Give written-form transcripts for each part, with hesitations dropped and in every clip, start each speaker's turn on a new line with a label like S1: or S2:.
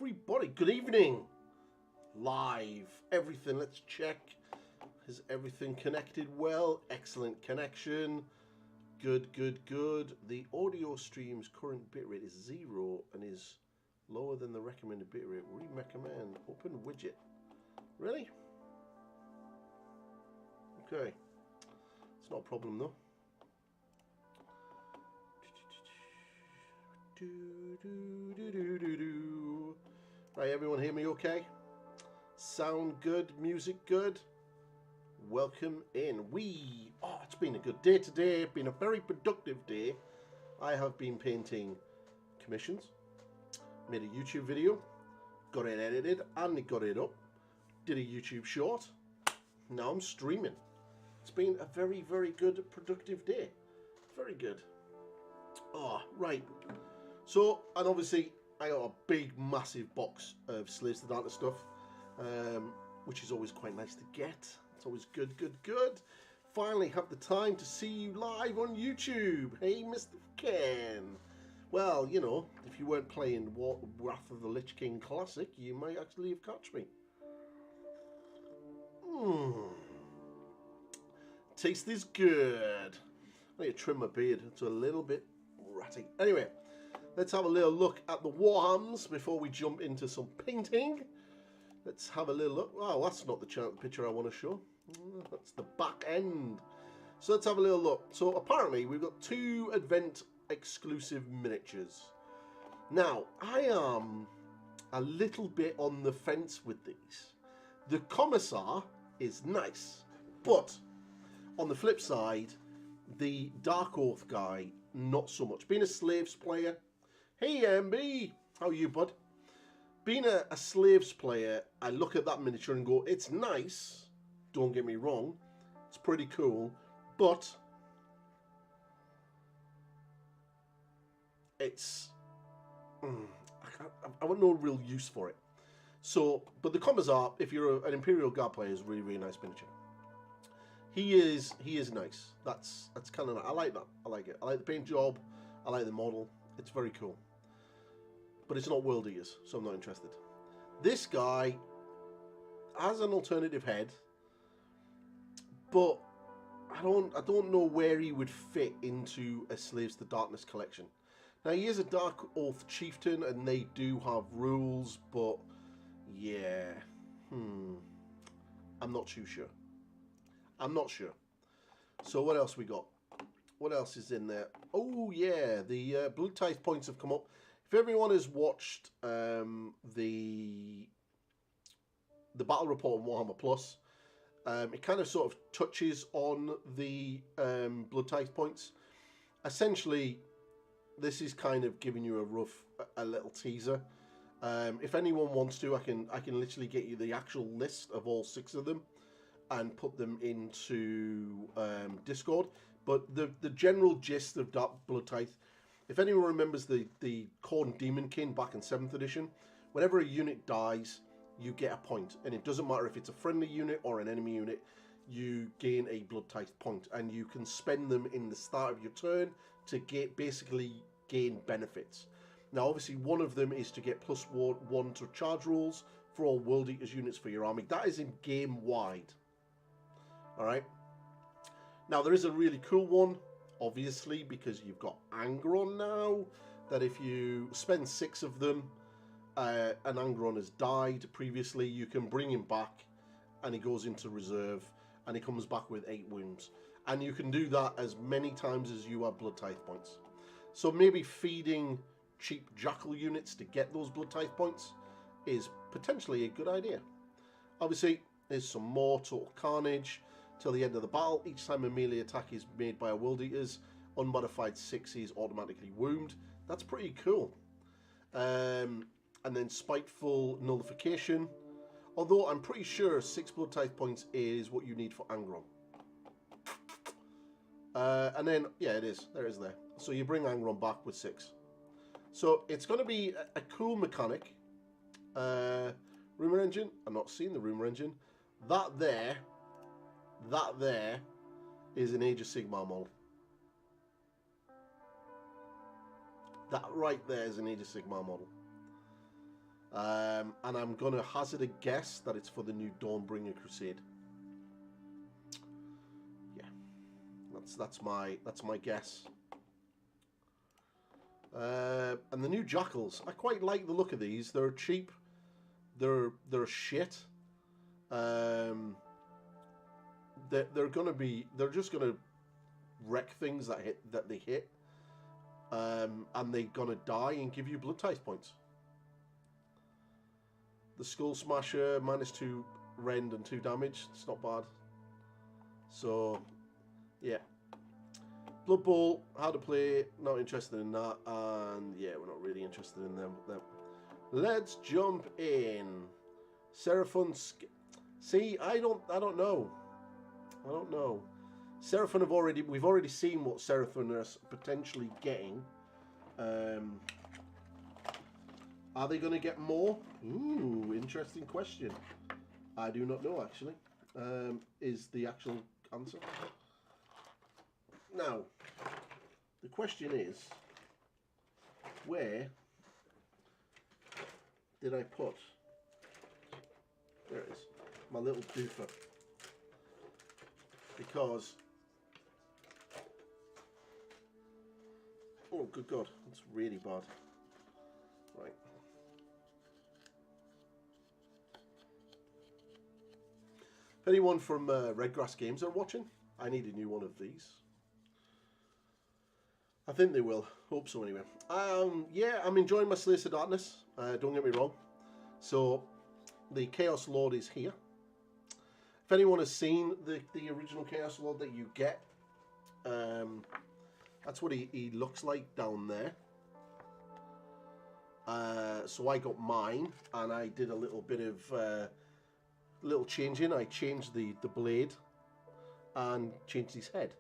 S1: everybody. Good evening. Live. Everything. Let's check. Is everything connected well? Excellent connection. Good, good, good. The audio stream's current bitrate is 0 and is lower than the recommended bitrate. Recommend. Open widget. Really? Okay. It's not a problem though. Right, everyone hear me okay? Sound good? Music good? Welcome in. It's been a good day today. Been a very productive day. I have been painting commissions, made a YouTube video, got it edited and got it up, did a YouTube short. Now I'm streaming. It's been a very, very good productive day. Very good. Right. So, and obviously I got a big massive box of Slaves to the Darkness stuff, which is always quite nice to get. It's always good, good, good. Finally have the time to see you live on YouTube. Hey, Mr. Ken. Well, you know, if you weren't playing Wrath of the Lich King Classic, you might actually have catch me. Taste is good. I need to trim my beard. It's a little bit ratty. Anyway, let's have a little look at the Warhams before we jump into some painting. Let's have a little look. Oh, that's not the picture I want to show. That's the back end. So let's have a little look. So apparently we've got 2 event exclusive miniatures. Now, I am a little bit on the fence with these. The Commissar is nice, but on the flip side, the Dark Oath guy, not so much. Being a Slaves player, hey MB, how are you, bud? Being a Slaves player, I look at that miniature and go, it's nice, don't get me wrong, it's pretty cool, but it's, I want no real use for it. So, but the Commissar, if you're an Imperial Guard player, is really, really nice miniature. He is nice. That's kind of, I like that. I like it. I like the paint job. I like the model. It's very cool. But it's not World Eaters, so I'm not interested. This guy has an alternative head, but I don't know where he would fit into a Slaves to Darkness collection. Now he is a Dark Oath chieftain, and they do have rules, but yeah, I'm not too sure. I'm not sure. So what else we got? What else is in there? Oh yeah, the Blood Tithe points have come up. If everyone has watched the battle report on Warhammer Plus, it kind of sort of touches on the Blood Tithe points. Essentially, this is kind of giving you a little teaser. If anyone wants to, I can literally get you the actual list of all 6 of them and put them into Discord. But the general gist of Dark Blood Tithe, if anyone remembers the Khorne Demon King back in 7th edition, whenever a unit dies, you get a point. And it doesn't matter if it's a friendly unit or an enemy unit, you gain a Blood Tithe point. And you can spend them in the start of your turn to basically gain benefits. Now, obviously, one of them is to get +1 to charge rolls for all World Eaters units for your army. That is in game-wide. Alright. Now there is a really cool one, obviously, because you've got Angron now, that if you spend 6 of them, and Angron has died previously, you can bring him back and he goes into reserve and he comes back with 8 wounds. And you can do that as many times as you have Blood Tithe points. So maybe feeding cheap Jackal units to get those Blood Tithe points is potentially a good idea. Obviously, there's some more Total Carnage. Till the end of the battle, each time a melee attack is made by a World Eaters, unmodified 6s automatically wound. That's pretty cool. And then Spiteful Nullification. Although I'm pretty sure 6 Blood Tithe points is what you need for Angron. And then, yeah, it is. There it is there. So you bring Angron back with 6. So it's going to be a cool mechanic. Rumor Engine. I'm not seeing the Rumor Engine. That there is an Age of Sigmar model. That right there is an Age of Sigmar model. And I'm going to hazard a guess that it's for the new Dawnbringer Crusade. Yeah, that's my guess. And the new Jackals, I quite like the look of these. They're cheap. They're shit. They're just gonna wreck things that they hit. And they're gonna die and give you blood tithe points. The Skull Smasher, -2 rend and 2 damage. It's not bad. So, yeah. Blood Bowl, how to play, not interested in that. And yeah, we're not really interested in them. Let's jump in. Seraphon. See, I don't know. I don't know. Seraphon we've already seen what Seraphon are potentially getting. Are they going to get more? Ooh, interesting question. I do not know, actually. Is the actual answer. Now, the question is, where did I put, there it is, my little doofer? Because, oh good God, that's really bad. Right. If anyone from Redgrass Games are watching, I need a new one of these. I think they will. Hope so anyway. Yeah, I'm enjoying my Slaves of Darkness. Don't get me wrong. So, the Chaos Lord is here. If anyone has seen the original Chaos Lord that you get, that's what he looks like down there. So I got mine, and I did a little bit of little changing. I changed the blade and changed his head.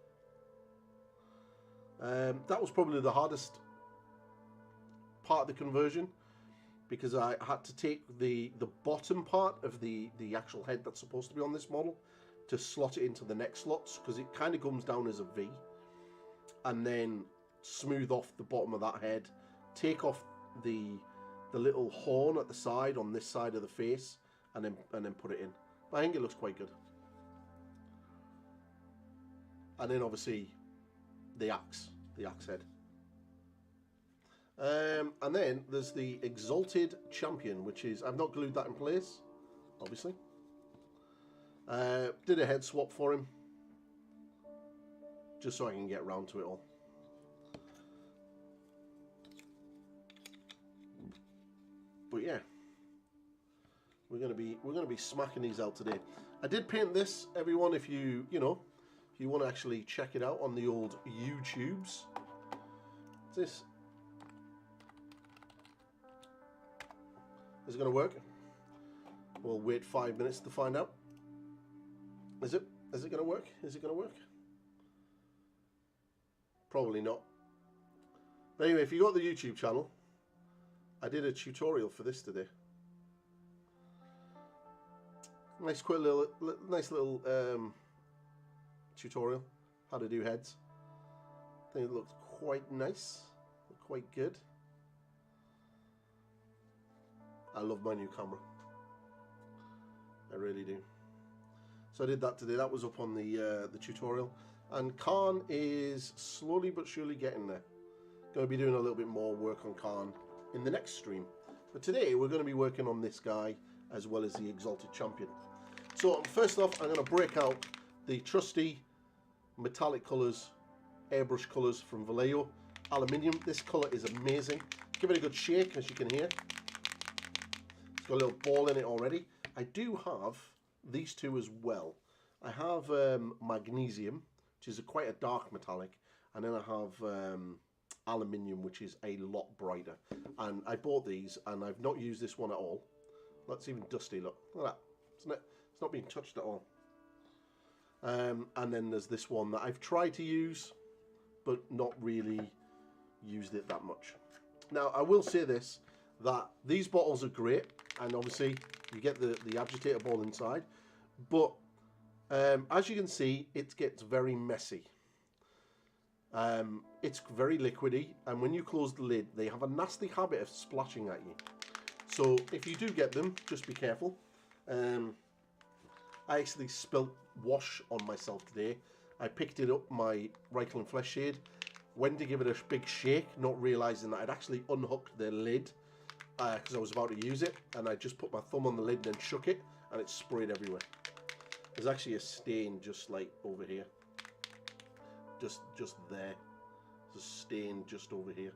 S1: That was probably the hardest part of the conversion, because I had to take the bottom part of the actual head that's supposed to be on this model to slot it into the neck slots, because it kind of comes down as a V, and then smooth off the bottom of that head, take off the little horn at the side on this side of the face, and then put it in. I think it looks quite good. And then obviously the axe head. And then there's the Exalted Champion, which is, I've not glued that in place, obviously. Did a head swap for him, just so I can get round to it all. But yeah, we're gonna be smacking these out today. I did paint this, everyone. If you want to actually check it out on the old YouTubes. What's this? Is it going to work? We'll wait 5 minutes to find out. Is it going to work? Is it going to work? Probably not. But anyway, if you got the YouTube channel, I did a tutorial for this today. Nice little tutorial how to do heads. I think it looked quite nice, quite good. I love my new camera, I really do. So I did that today. That was up on the tutorial, and Khan is slowly but surely getting there. Going to be doing a little bit more work on Khan in the next stream, but today we're going to be working on this guy as well as the Exalted Champion. So first off, I'm going to break out the trusty metallic colours, airbrush colours from Vallejo aluminium. This colour is amazing. Give it a good shake, as you can hear. It's got a little ball in it already. I do have these two as well. I have magnesium, which is quite a dark metallic, and then I have aluminium, which is a lot brighter. And I bought these, and I've not used this one at all. That's even dusty. Look at that. Isn't it? It's not being touched at all. And then there's this one that I've tried to use, but not really used it that much. Now, I will say this, that these bottles are great, and obviously you get the agitator ball inside, but as you can see, it gets very messy. It's very liquidy, and when you close the lid, they have a nasty habit of splashing at you. So if you do get them, just be careful. I actually spilt wash on myself today. I picked it up, my Reichel and Flesh shade, went to give it a big shake, not realising that I'd actually unhooked the lid because I was about to use it, and I just put my thumb on the lid and then shook it, and it sprayed everywhere. There's actually a stain just like over here. Just there. There's a stain just over here.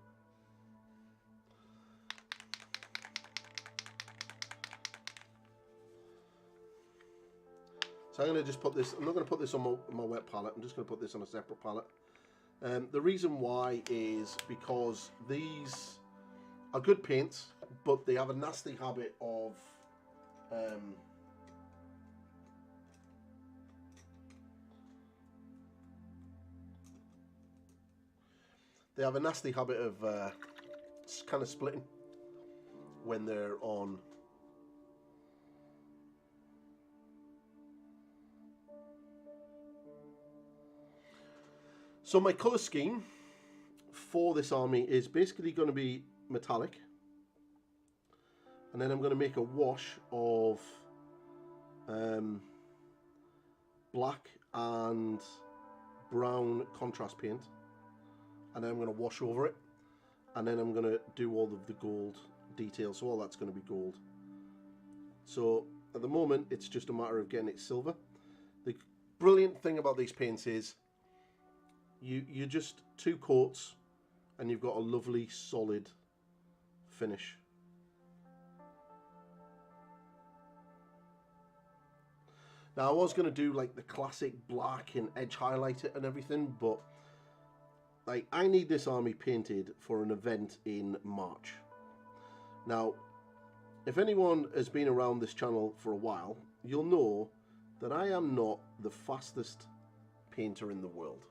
S1: So I'm going to just put this, I'm not going to put this on my wet palette, I'm just going to put this on a separate palette. The reason why is because these are good paints, but they have a nasty habit of kind of splitting when they're on. So my colour scheme for this army is basically going to be metallic, and then I'm going to make a wash of black and brown contrast paint, and then I'm going to wash over it, and then I'm going to do all of the gold details, so all that's going to be gold. So at the moment it's just a matter of getting it silver. The brilliant thing about these paints is you just 2 coats and you've got a lovely solid finish. Now I was going to do like the classic black and edge highlight it and everything, but like I need this army painted for an event in March. Now if anyone has been around this channel for a while, you'll know that I am not the fastest painter in the world.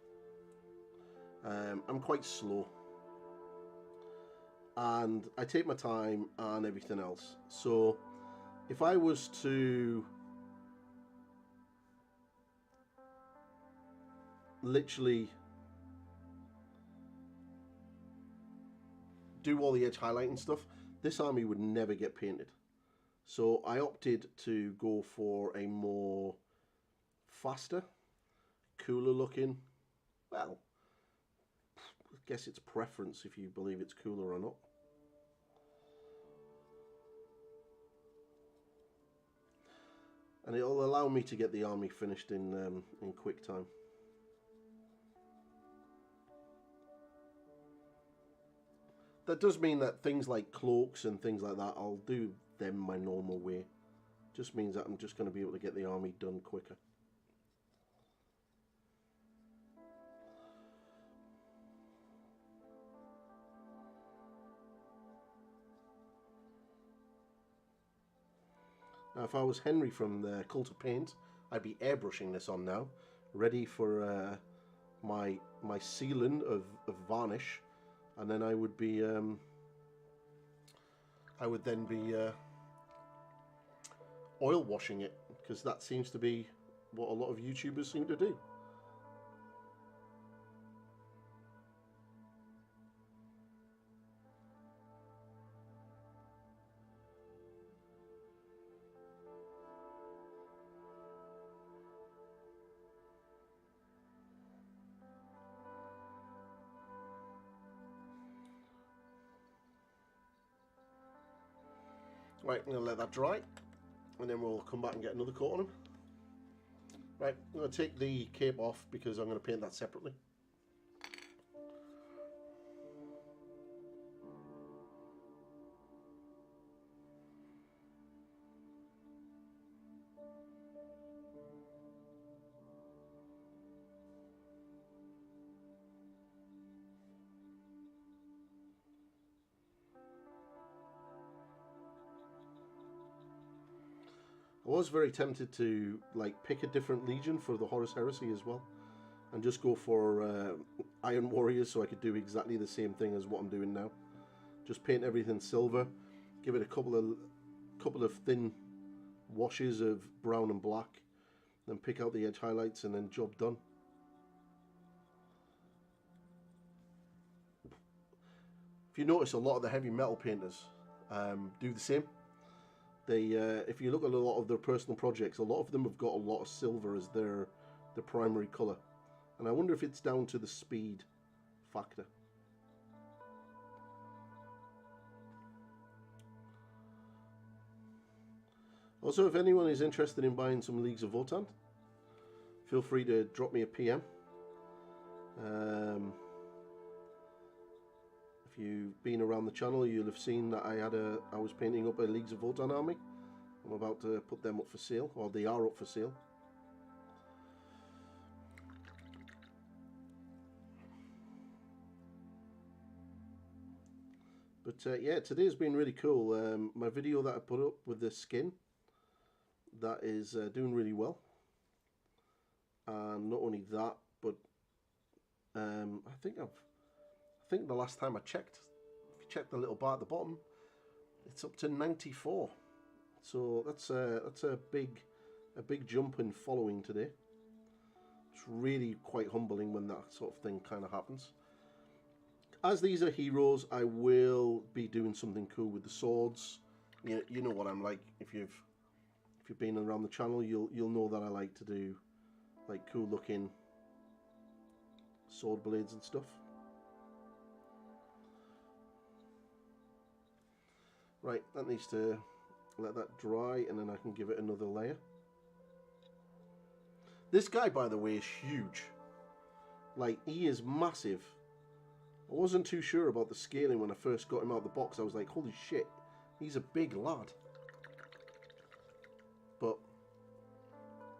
S1: I'm quite slow, and I take my time and everything else. So if I was to literally do all the edge highlighting stuff, this army would never get painted. So I opted to go for a more faster, cooler looking, well, I guess it's preference if you believe it's cooler or not. And it'll allow me to get the army finished in quick time. That does mean that things like cloaks and things like that, I'll do them my normal way. Just means that I'm just going to be able to get the army done quicker. Now if I was Henry from the Cult of Paint, I'd be airbrushing this on now, ready for my sealing of varnish, and then I would be oil washing it, because that seems to be what a lot of YouTubers seem to do. Right, I'm going to let that dry, and then we'll come back and get another coat on them. Right, I'm going to take the cape off because I'm going to paint that separately. I was very tempted to like pick a different legion for the Horus Heresy as well, and just go for Iron Warriors, so I could do exactly the same thing as what I'm doing now. Just paint everything silver, give it a couple of thin washes of brown and black, then pick out the edge highlights, and then job done. If you notice, a lot of the heavy metal painters do the same. They, if you look at a lot of their personal projects, a lot of them have got a lot of silver as their primary colour, and I wonder if it's down to the speed factor. Also, if anyone is interested in buying some Leagues of Votann, feel free to drop me a PM. If you've been around the channel, you'll have seen that I was painting up a Leagues of Votann army. I'm about to put them up for sale, or they are up for sale. But yeah, today's been really cool. My video that I put up with the skin, that is doing really well. And not only that, but I think the last time I checked, if you check the little bar at the bottom, it's up to 94. So that's a big jump in following today. It's really quite humbling when that sort of thing kind of happens. As these are heroes, I will be doing something cool with the swords. You know what I'm like. If you've been around the channel, you'll know that I like to do like cool looking sword blades and stuff. Right, that needs to let that dry, and then I can give it another layer. This guy, by the way, is huge. Like, he is massive. I wasn't too sure about the scaling when I first got him out of the box. I was like, holy shit, he's a big lad. But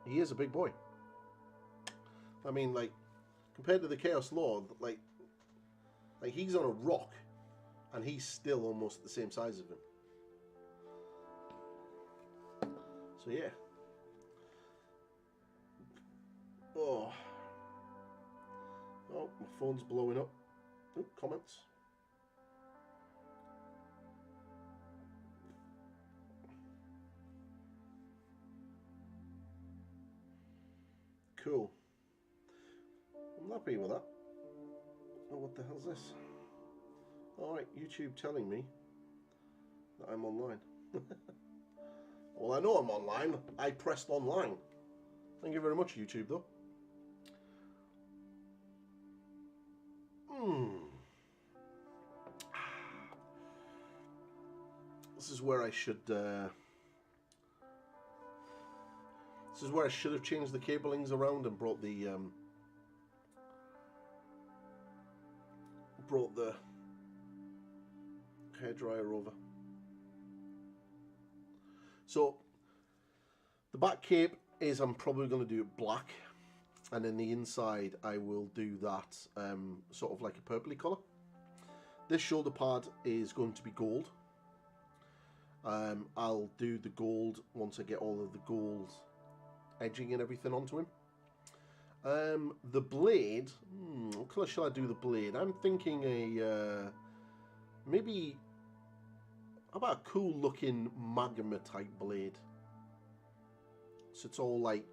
S1: he is a big boy. I mean, like, compared to the Chaos Lord, like he's on a rock, and he's still almost the same size of him. So yeah. Oh, my phone's blowing up. Oh, comments. Cool. I'm happy with that. Oh, what the hell's this? Alright, YouTube telling me that I'm online. Well, I know I'm online. I pressed online. Thank you very much, YouTube, though. This is where I should. This is where I should have changed the cablings around and brought the hairdryer over. So the back cape is, I'm probably going to do it black, and then the inside I will do that sort of like a purpley colour. This shoulder pad is going to be gold. I'll do the gold once I get all of the gold edging and everything onto him. The blade, what colour shall I do the blade? I'm thinking a maybe, how about a cool looking magma type blade, so it's all like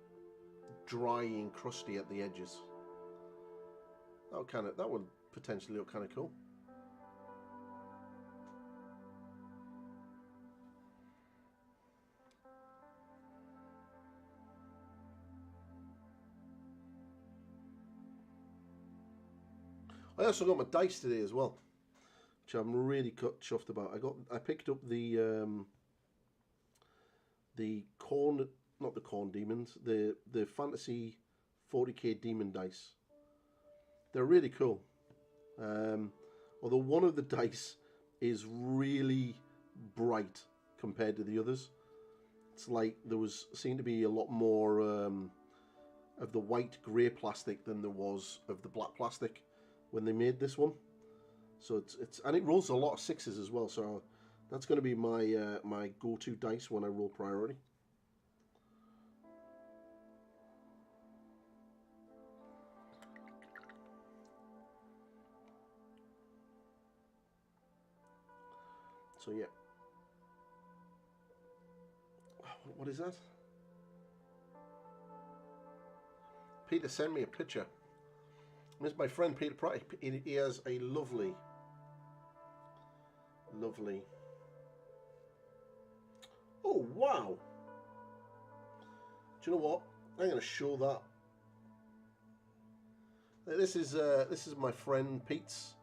S1: dry and crusty at the edges. That would potentially look kind of cool. I also got my dice today as well, which I'm really chuffed about. I picked up the corn, not the corn demons, the fantasy 40k demon dice. They're really cool. Although one of the dice is really bright compared to the others. It's like there seemed to be a lot more of the white grey plastic than there was of the black plastic when they made this one. So and it rolls a lot of sixes as well, so that's going to be my my go-to dice when I roll priority. So yeah. What is that? Peter sent me a picture. This is my friend Peter Pratt. He has a lovely Oh, wow. Do you know what? I'm going to show that. This is my friend Pete's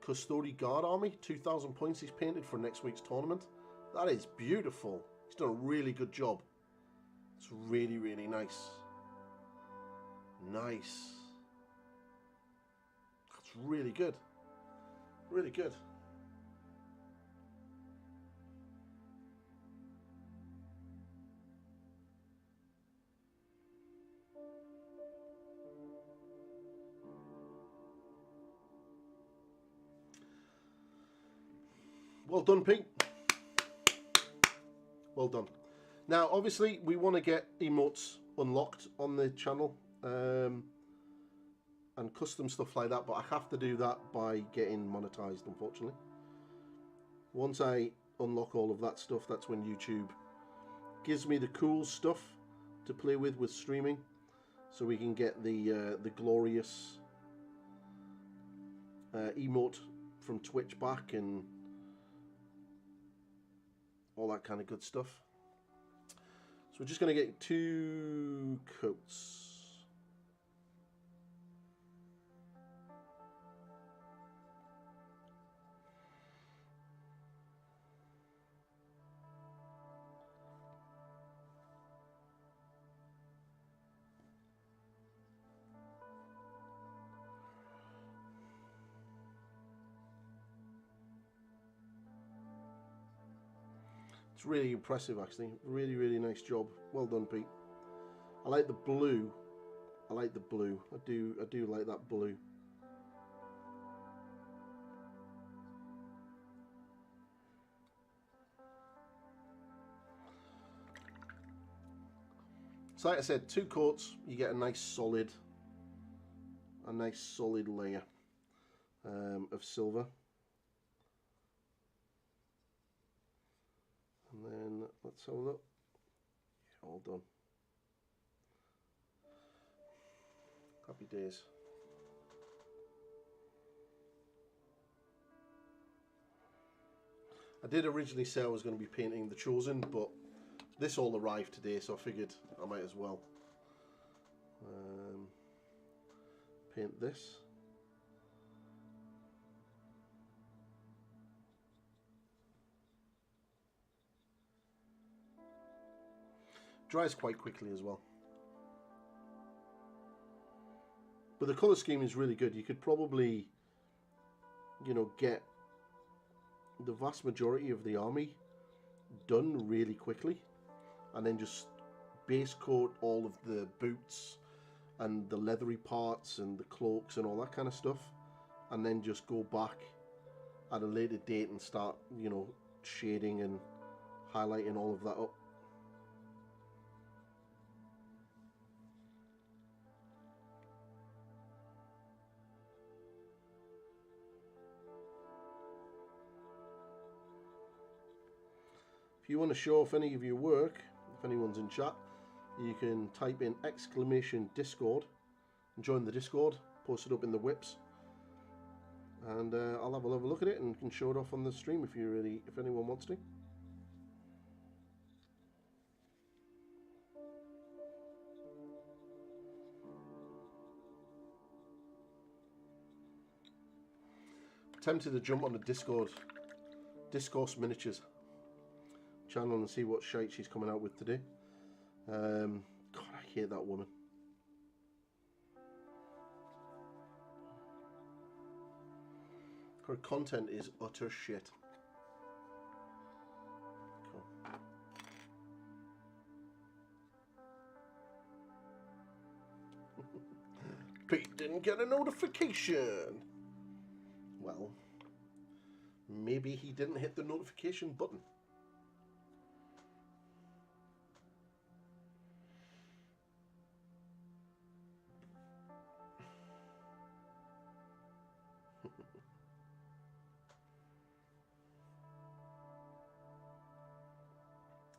S1: Custody Guard Army. 2,000 points he's painted for next week's tournament. That is beautiful. He's done a really good job. It's really, really nice. Nice. That's really good. Really good. Well done, Pete. Well done. Now, obviously, we want to get emotes unlocked on the channel and custom stuff like that, but I have to do that by getting monetized, unfortunately. Once I unlock all of that stuff, that's when YouTube gives me the cool stuff to play with streaming, so we can get the glorious emote from Twitch back and all that kind of good stuff. So we're just going to get 2 coats. It's really impressive, actually. Really, really nice job. Well done, Pete. I like the blue. I like the blue. I do like that blue. So like I said, 2 coats, you get a nice solid layer of silver. And then let's have a look. Yeah, all done. Happy days. I did originally say I was going to be painting the Chosen, but this all arrived today, so I figured I might as well paint this. Dries quite quickly as well. But the colour scheme is really good. You could probably, you know, get the vast majority of the army done really quickly, and then just base coat all of the boots and the leathery parts and the cloaks and all that kind of stuff, and then just go back at a later date and start, you know, shading and highlighting all of that up. If you want to show off any of your work, if anyone's in chat, you can type in !Discord and join the Discord, post it up in the whips, and I'll have a look at it and can show it off on the stream if anyone wants to. Tempted to jump on the Discourse Miniatures channel and see what shite she's coming out with today. God, I hate that woman. Her content is utter shit. Cool. Pete didn't get a notification. Well, maybe he didn't hit the notification button.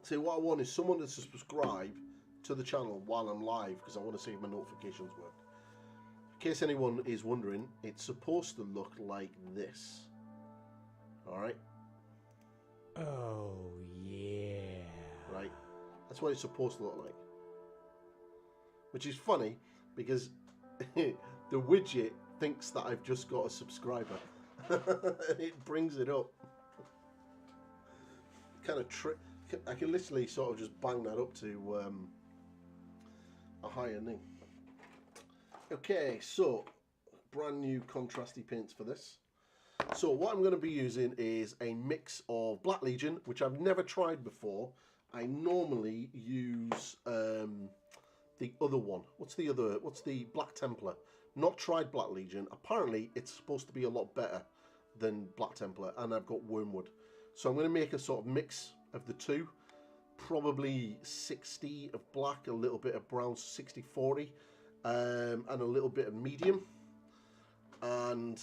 S1: See, what I want is someone to subscribe to the channel while I'm live, because I want to see if my notifications work. In case anyone is wondering, it's supposed to look like this. Alright?
S2: Oh, yeah.
S1: That's what it's supposed to look like. Which is funny because the widget thinks that I've just got a subscriber. It brings it up. Kind of I can literally sort of just bang that up to a higher name. Okay, so brand new contrasty paints for this. So what I'm going to be using is a mix of Black Legion, which I've never tried before. I normally use the other one. What's the Black Templar? Not tried Black Legion. Apparently it's supposed to be a lot better than Black Templar, and I've got Wormwood. So I'm going to make a sort of mix of the two. Probably 60 of black, a little bit of brown, 60-40, and a little bit of medium. And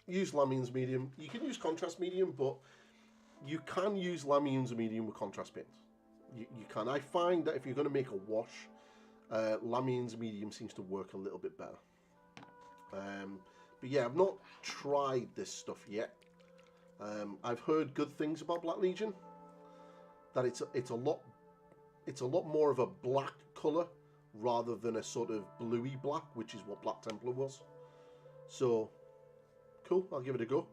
S1: use Lamine's medium. You can use contrast medium, but you can use Lamine's medium with contrast paints. You can. I find that if you're going to make a wash, Lamine's medium seems to work a little bit better. But yeah, I've not tried this stuff yet. I've heard good things about Black Legion. That it's a lot more of a black colour rather than a sort of bluey black, which is what Black Templar was. So cool, I'll give it a go.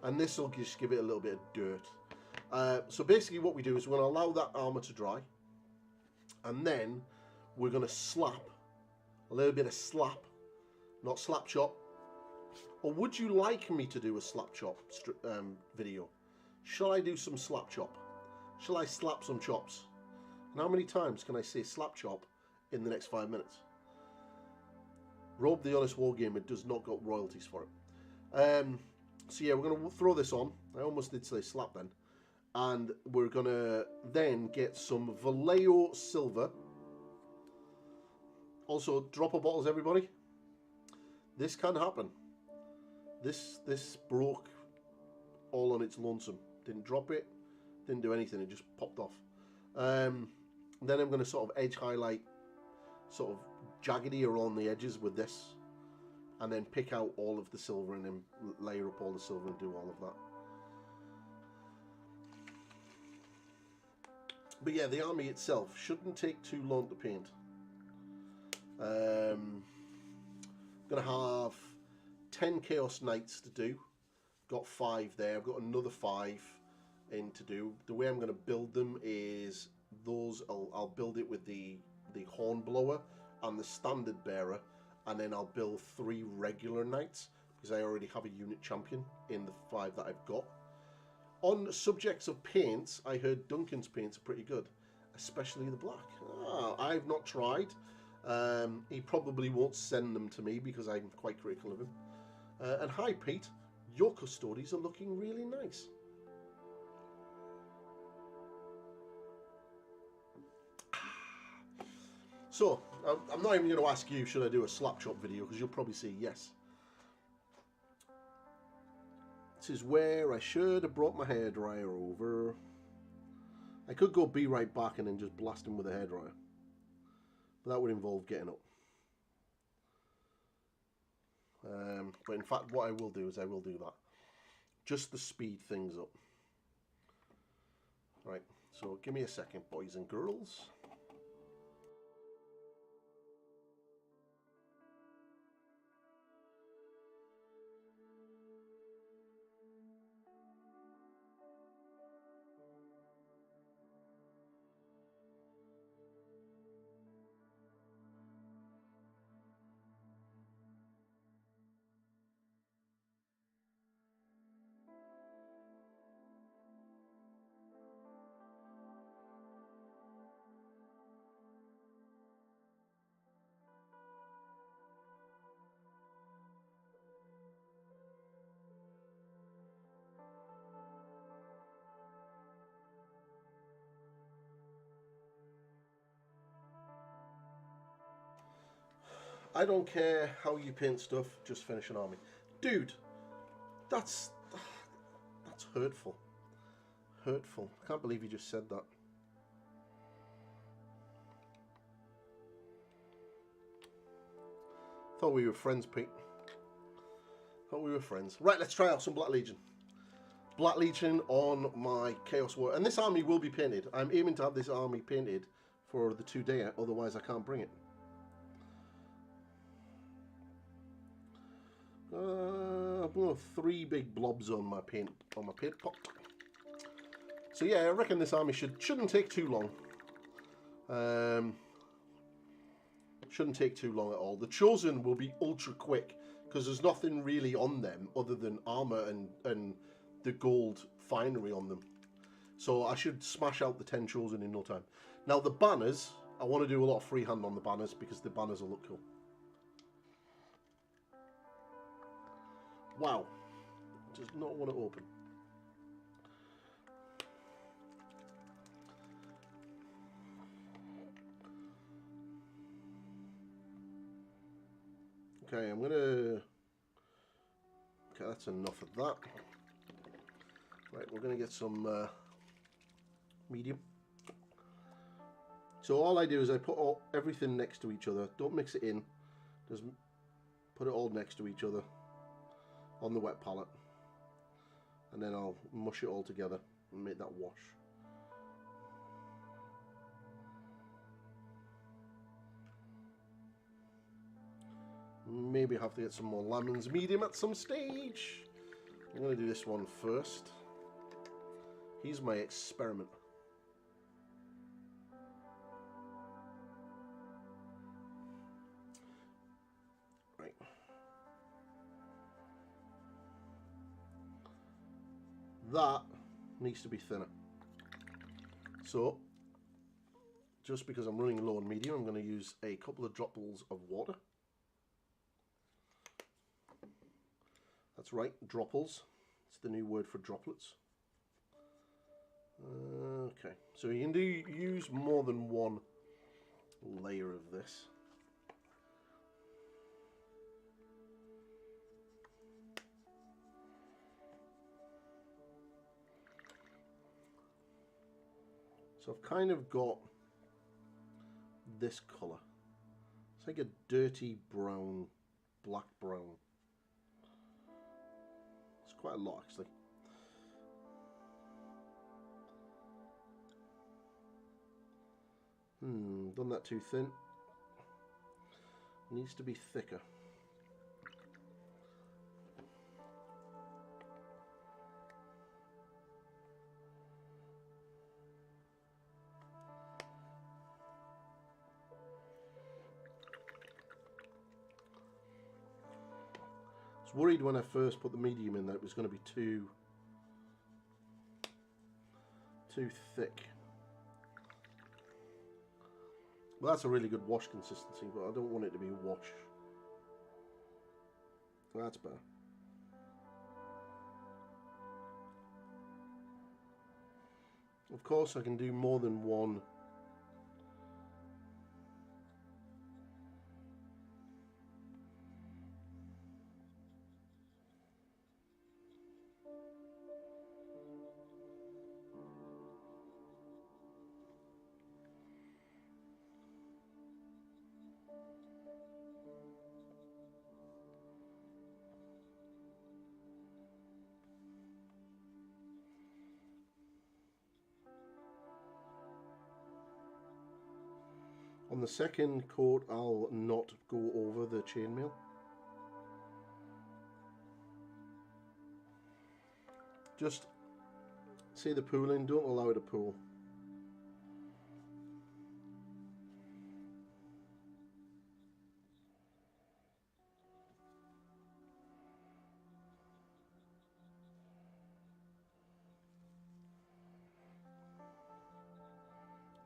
S1: And this will just give it a little bit of dirt. So basically what we do is we're going to allow that armour to dry, and then we're going to slap a little bit of slap, not slap chop. Or would you like me to do a slap chop video? Shall I do some slap chop? Shall I slap some chops? And how many times can I say slap chop in the next 5 minutes? Rob the Honest Wargamer does not got royalties for it. So yeah, we're going to throw this on. I almost did say slap then. And we're going to then get some Vallejo Silver. Also, dropper bottles, everybody. This can happen. This broke all on its lonesome. Didn't drop it. Didn't do anything. It just popped off. Then I'm going to sort of edge highlight, sort of jaggedy around the edges with this. And then pick out all of the silver and then layer up all the silver and do all of that. But yeah, the army itself shouldn't take too long to paint. I'm going to have 10 Chaos Knights to do. Got 5 there. I've got another 5 in to do. The way I'm going to build them is those. I'll build it with the Hornblower and the Standard Bearer, and then I'll build 3 regular Knights because I already have a unit champion in the 5 that I've got. On subjects of paints, I heard Duncan's paints are pretty good, especially the black. I've not tried. He probably won't send them to me because I'm quite critical of him. And hi Pete, your custodies are looking really nice. So, I'm not even going to ask you, should I do a slap chop video, because you'll probably say yes. This is where I should have brought my hairdryer over. I could go be right back and then just blast him with a hairdryer. But that would involve getting up. But in fact, what I will do is I will do that. Just to speed things up. Right, so give me a second, boys and girls. I don't care how you paint stuff, just finish an army. Dude, that's hurtful. Hurtful. I can't believe you just said that. Thought we were friends, Pete. Thought we were friends. Right, let's try out some Black Legion. black leeching on my Chaos War, and this army will be painted. I'm aiming to have this army painted for the 2-day, otherwise I can't bring it. I've got 3 big blobs on my paint pot. So yeah, I reckon this army shouldn't take too long. Shouldn't take too long at all. The Chosen will be ultra quick because there's nothing really on them other than armor and the gold finery on them. So I should smash out the 10 Chosen in no time. Now the banners, I want to do a lot of freehand on the banners because the banners will look cool. Wow, does not want to open. Okay, I'm gonna. Okay, that's enough of that. Right, we're gonna get some medium. So all I do is I put everything next to each other. Don't mix it in. Just put it all next to each other on the wet palette, and then I'll mush it all together and make that wash. Maybe have to get some more lemons medium at some stage. I'm going to do this one first. Here's my experiment. Right. That needs to be thinner. So, just because I'm running low on medium, I'm going to use a couple of droplets of water. That's right, dropples. It's the new word for droplets. Okay, so you can use more than one layer of this. So I've kind of got this colour. It's like a dirty brown, black brown. It's quite a lot actually. Done that too thin. Needs to be thicker. I was worried when I first put the medium in that it was going to be too thick. Well, that's a really good wash consistency, but I don't want it to be wash. That's better. Of course, I can do more than one. On the second coat, I'll not go over the chainmail. Just see the pooling, don't allow it to pool.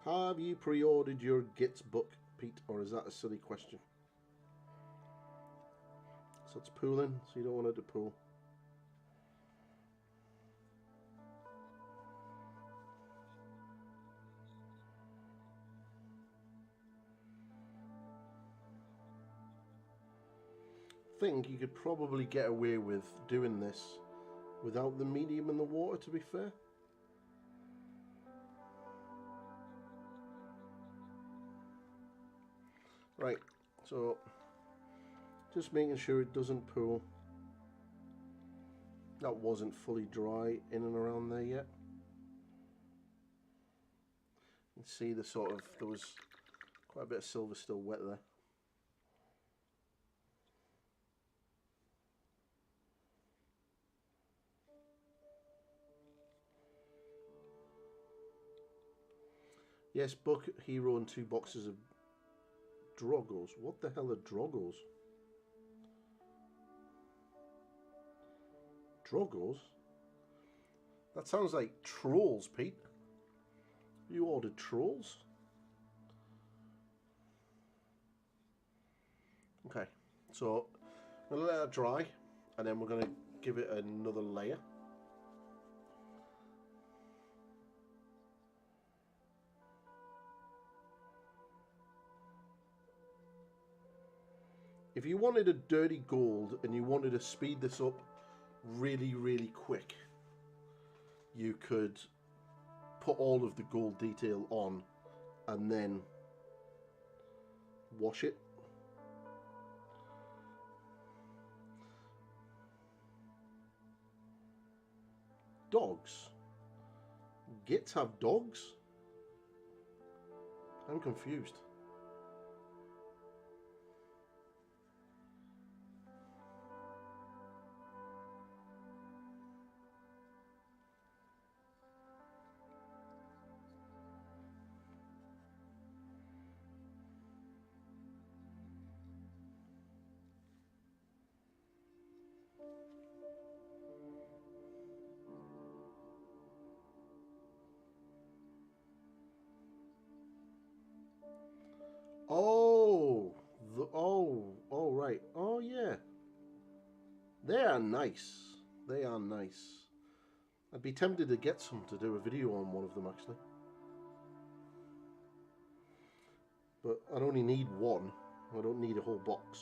S1: Have you pre-ordered your Gits book, Pete, or is that a silly question? So it's pooling, so you don't want it to pool. I think you could probably get away with doing this without the medium in the water, to be fair. Right, so just making sure it doesn't pool. That wasn't fully dry in and around there yet. You can see the sort of, there was quite a bit of silver still wet there. Yes, book, hero, and 2 boxes of Droggos. What the hell are Droggos? Droggos? That sounds like trolls, Pete. You ordered trolls? Okay, so I'm going to let that dry, and then we're going to give it another layer. If you wanted a dirty gold and you wanted to speed this up really, really quick, you could put all of the gold detail on and then wash it. Dogs? Gits have dogs? I'm confused. Oh, right. Oh, yeah. They are nice. They are nice. I'd be tempted to get some to do a video on one of them, actually. But I'd only need one. I don't need a whole box.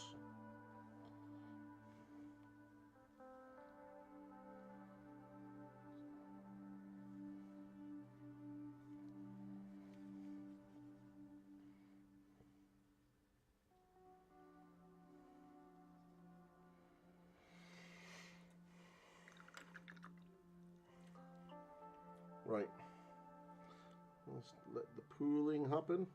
S1: Right. Let's let the pooling happen.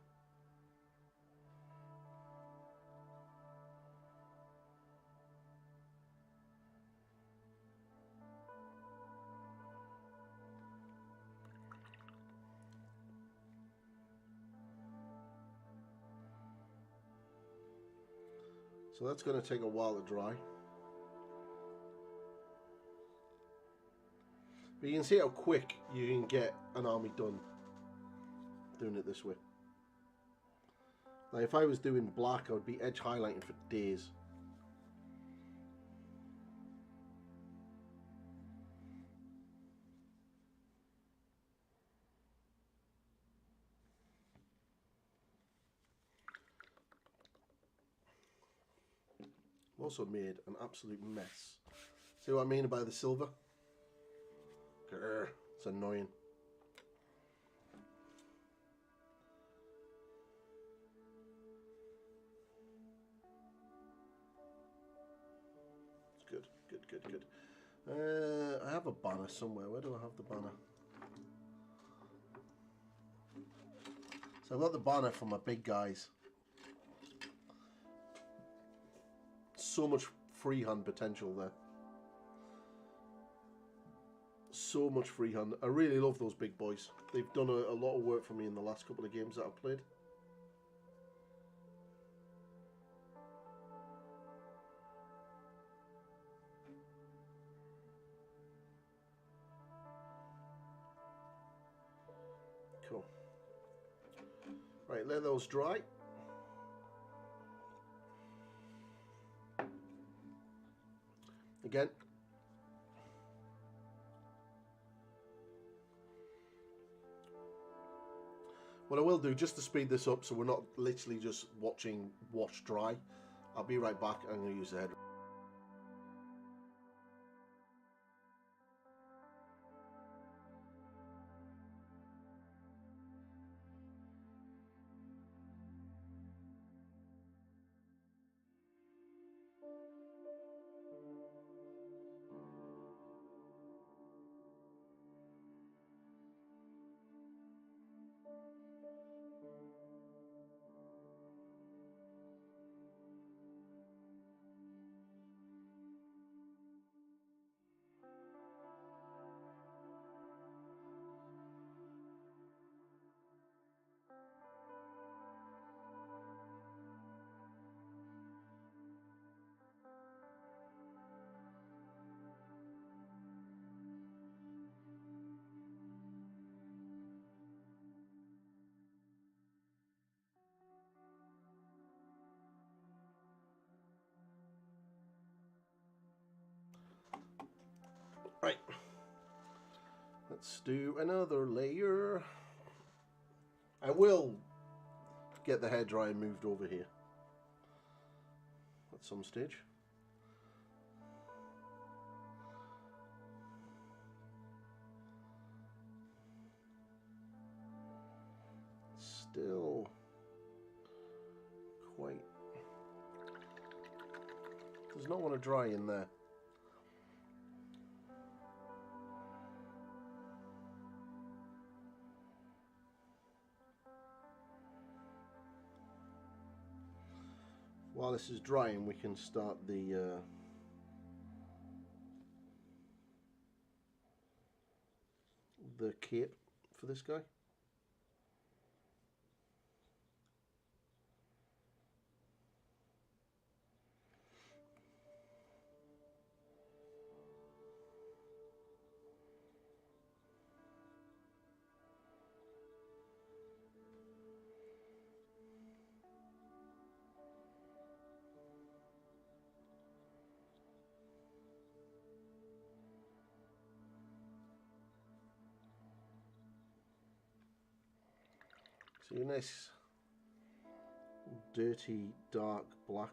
S1: So that's going to take a while to dry. But you can see how quick you can get an army done doing it this way. Like if I was doing black, I would be edge highlighting for days. Also made an absolute mess. See what I mean by the silver? Grr, it's annoying. It's good, good, good, good. I have a banner somewhere. Where do I have the banner? So I've got the banner for my big guys. So much freehand potential there. So much freehand. I really love those big boys. They've done a lot of work for me in the last couple of games that I've played. Cool. Right, let those dry. Again. What I will do, just to speed this up so we're not literally just watching wash dry, I'll be right back. I'm going to use the head. Right. Let's do another layer. I will get the hairdryer moved over here at some stage. Still quite... does not want to dry in there. While this is drying, we can start the cape for this guy. See, a nice dirty dark black.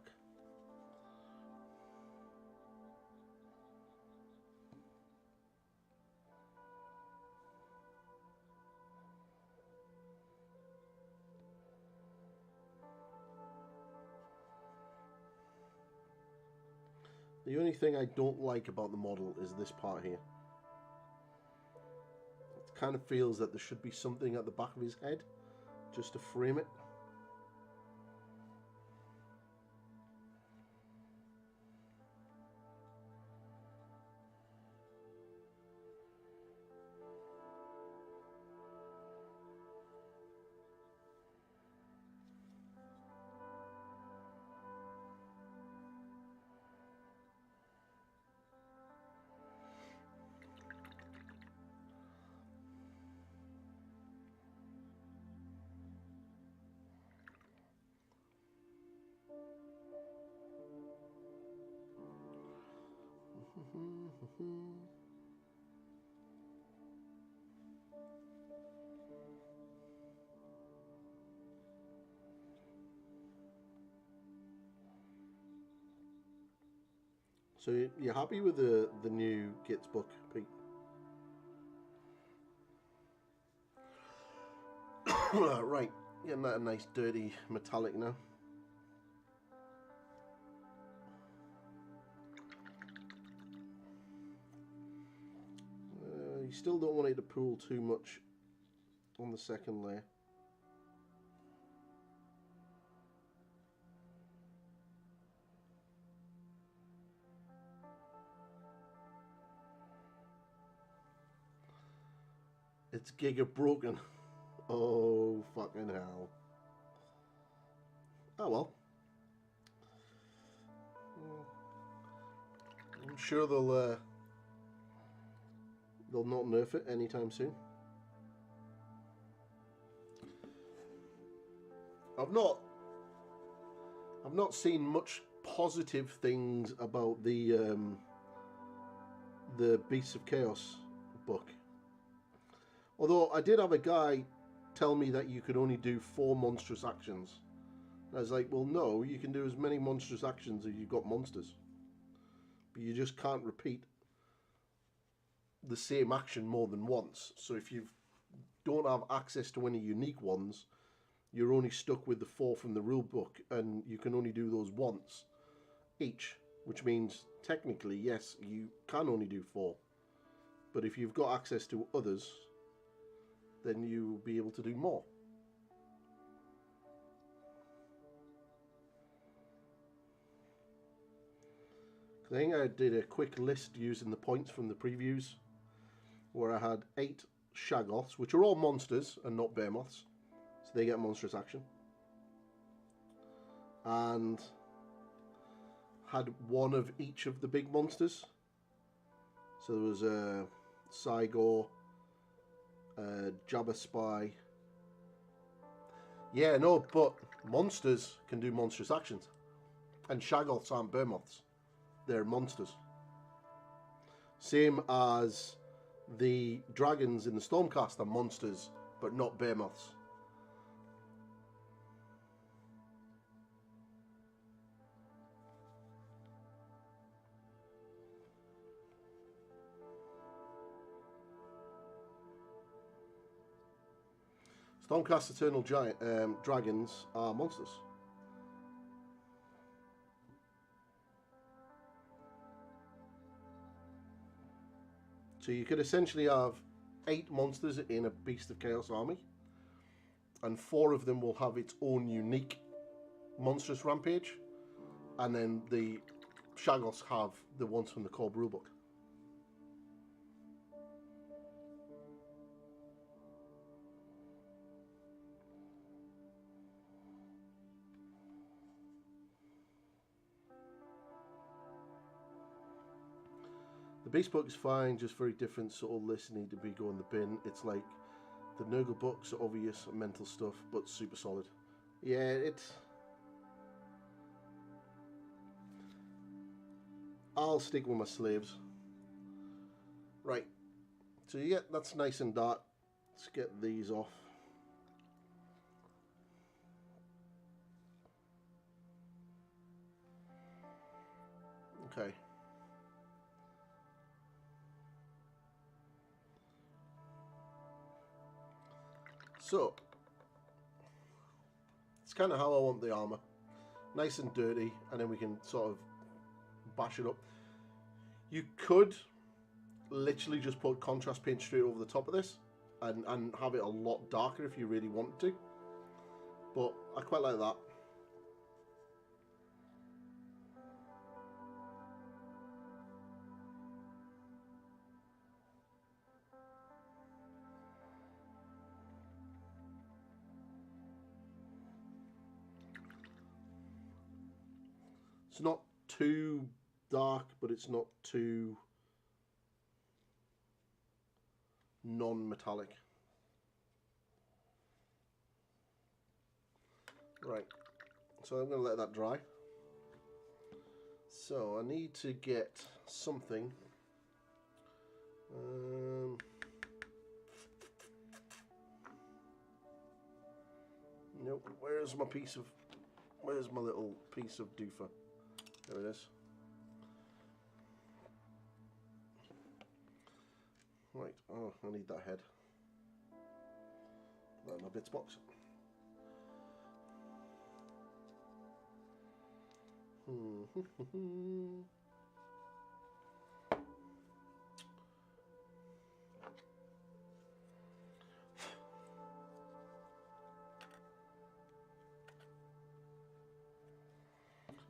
S1: The only thing I don't like about the model is this part here. It kind of feels that there should be something at the back of his head just to frame it. So you're happy with the new Gits book, Pete? Right, getting that a nice dirty metallic now. You still don't want it to pool too much on the second layer. It's giga broken. Oh, fucking hell. Oh well. I'm sure they'll not nerf it anytime soon. I've not seen much positive things about the Beasts of Chaos book. Although I did have a guy tell me that you could only do 4 monstrous actions. And I was like, well, no, you can do as many monstrous actions as you've got monsters. But you just can't repeat the same action more than once. So if you don't have access to any unique ones, you're only stuck with the 4 from the rule book, and you can only do those once each, which means technically, yes, you can only do 4. But if you've got access to others, then you'll be able to do more. I think I did a quick list using the points from the previews, where I had 8 Shaggoths, which are all monsters and not behemoths, so they get monstrous action, and had 1 of each of the big monsters. So there was a Sigor, Jabba Spy. Yeah, no, but monsters can do monstrous actions, and Shaggoths aren't behemoths; they're monsters. Same as the dragons in the Stormcast are monsters, but not behemoths. Stormcast Eternal Giant dragons are monsters. So you could essentially have 8 monsters in a Beast of Chaos army, and 4 of them will have its own unique monstrous rampage, and then the Shaggos have the ones from the Corb rulebook. The Beast book is fine, just very different sort of lists need to be going in the bin. It's like the Nurgle books are obvious mental stuff, but super solid. Yeah, it's... I'll stick with my slaves. Right, so yeah, that's nice and dark. Let's get these off. Okay. So, it's kind of how I want the armour. Nice and dirty, and then we can sort of bash it up. You could literally just put contrast paint straight over the top of this and have it a lot darker if you really wanted to. But I quite like that. It's not too dark, but it's not too non-metallic. Right, so I'm going to let that dry. So I need to get something. Nope, where's my little piece of doofer? There it is. Right, oh, I need that head. Put that in my bits box.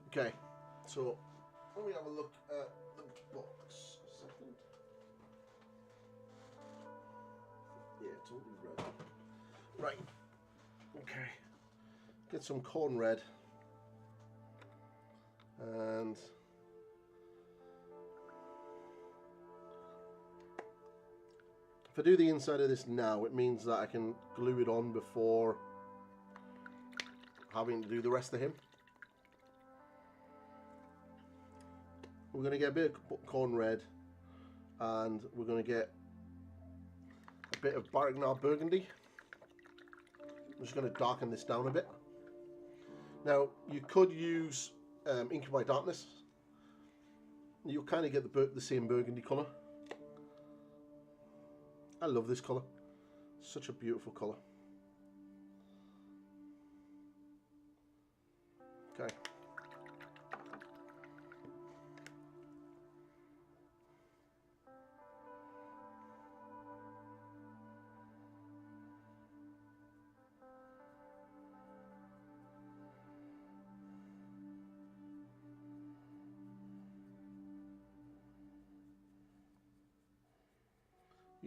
S1: Okay, so let me have a look at the box a second. Yeah, it's all red. Right, okay. Get some corn red. And if I do the inside of this now, it means that I can glue it on before having to do the rest of him. We're going to get a bit of corn red, and we're going to get a bit of Barracknar burgundy. I'm just going to darken this down a bit. Now, you could use Ink by Darkness. You'll kind of get the same burgundy colour. I love this colour. Such a beautiful colour. Okay.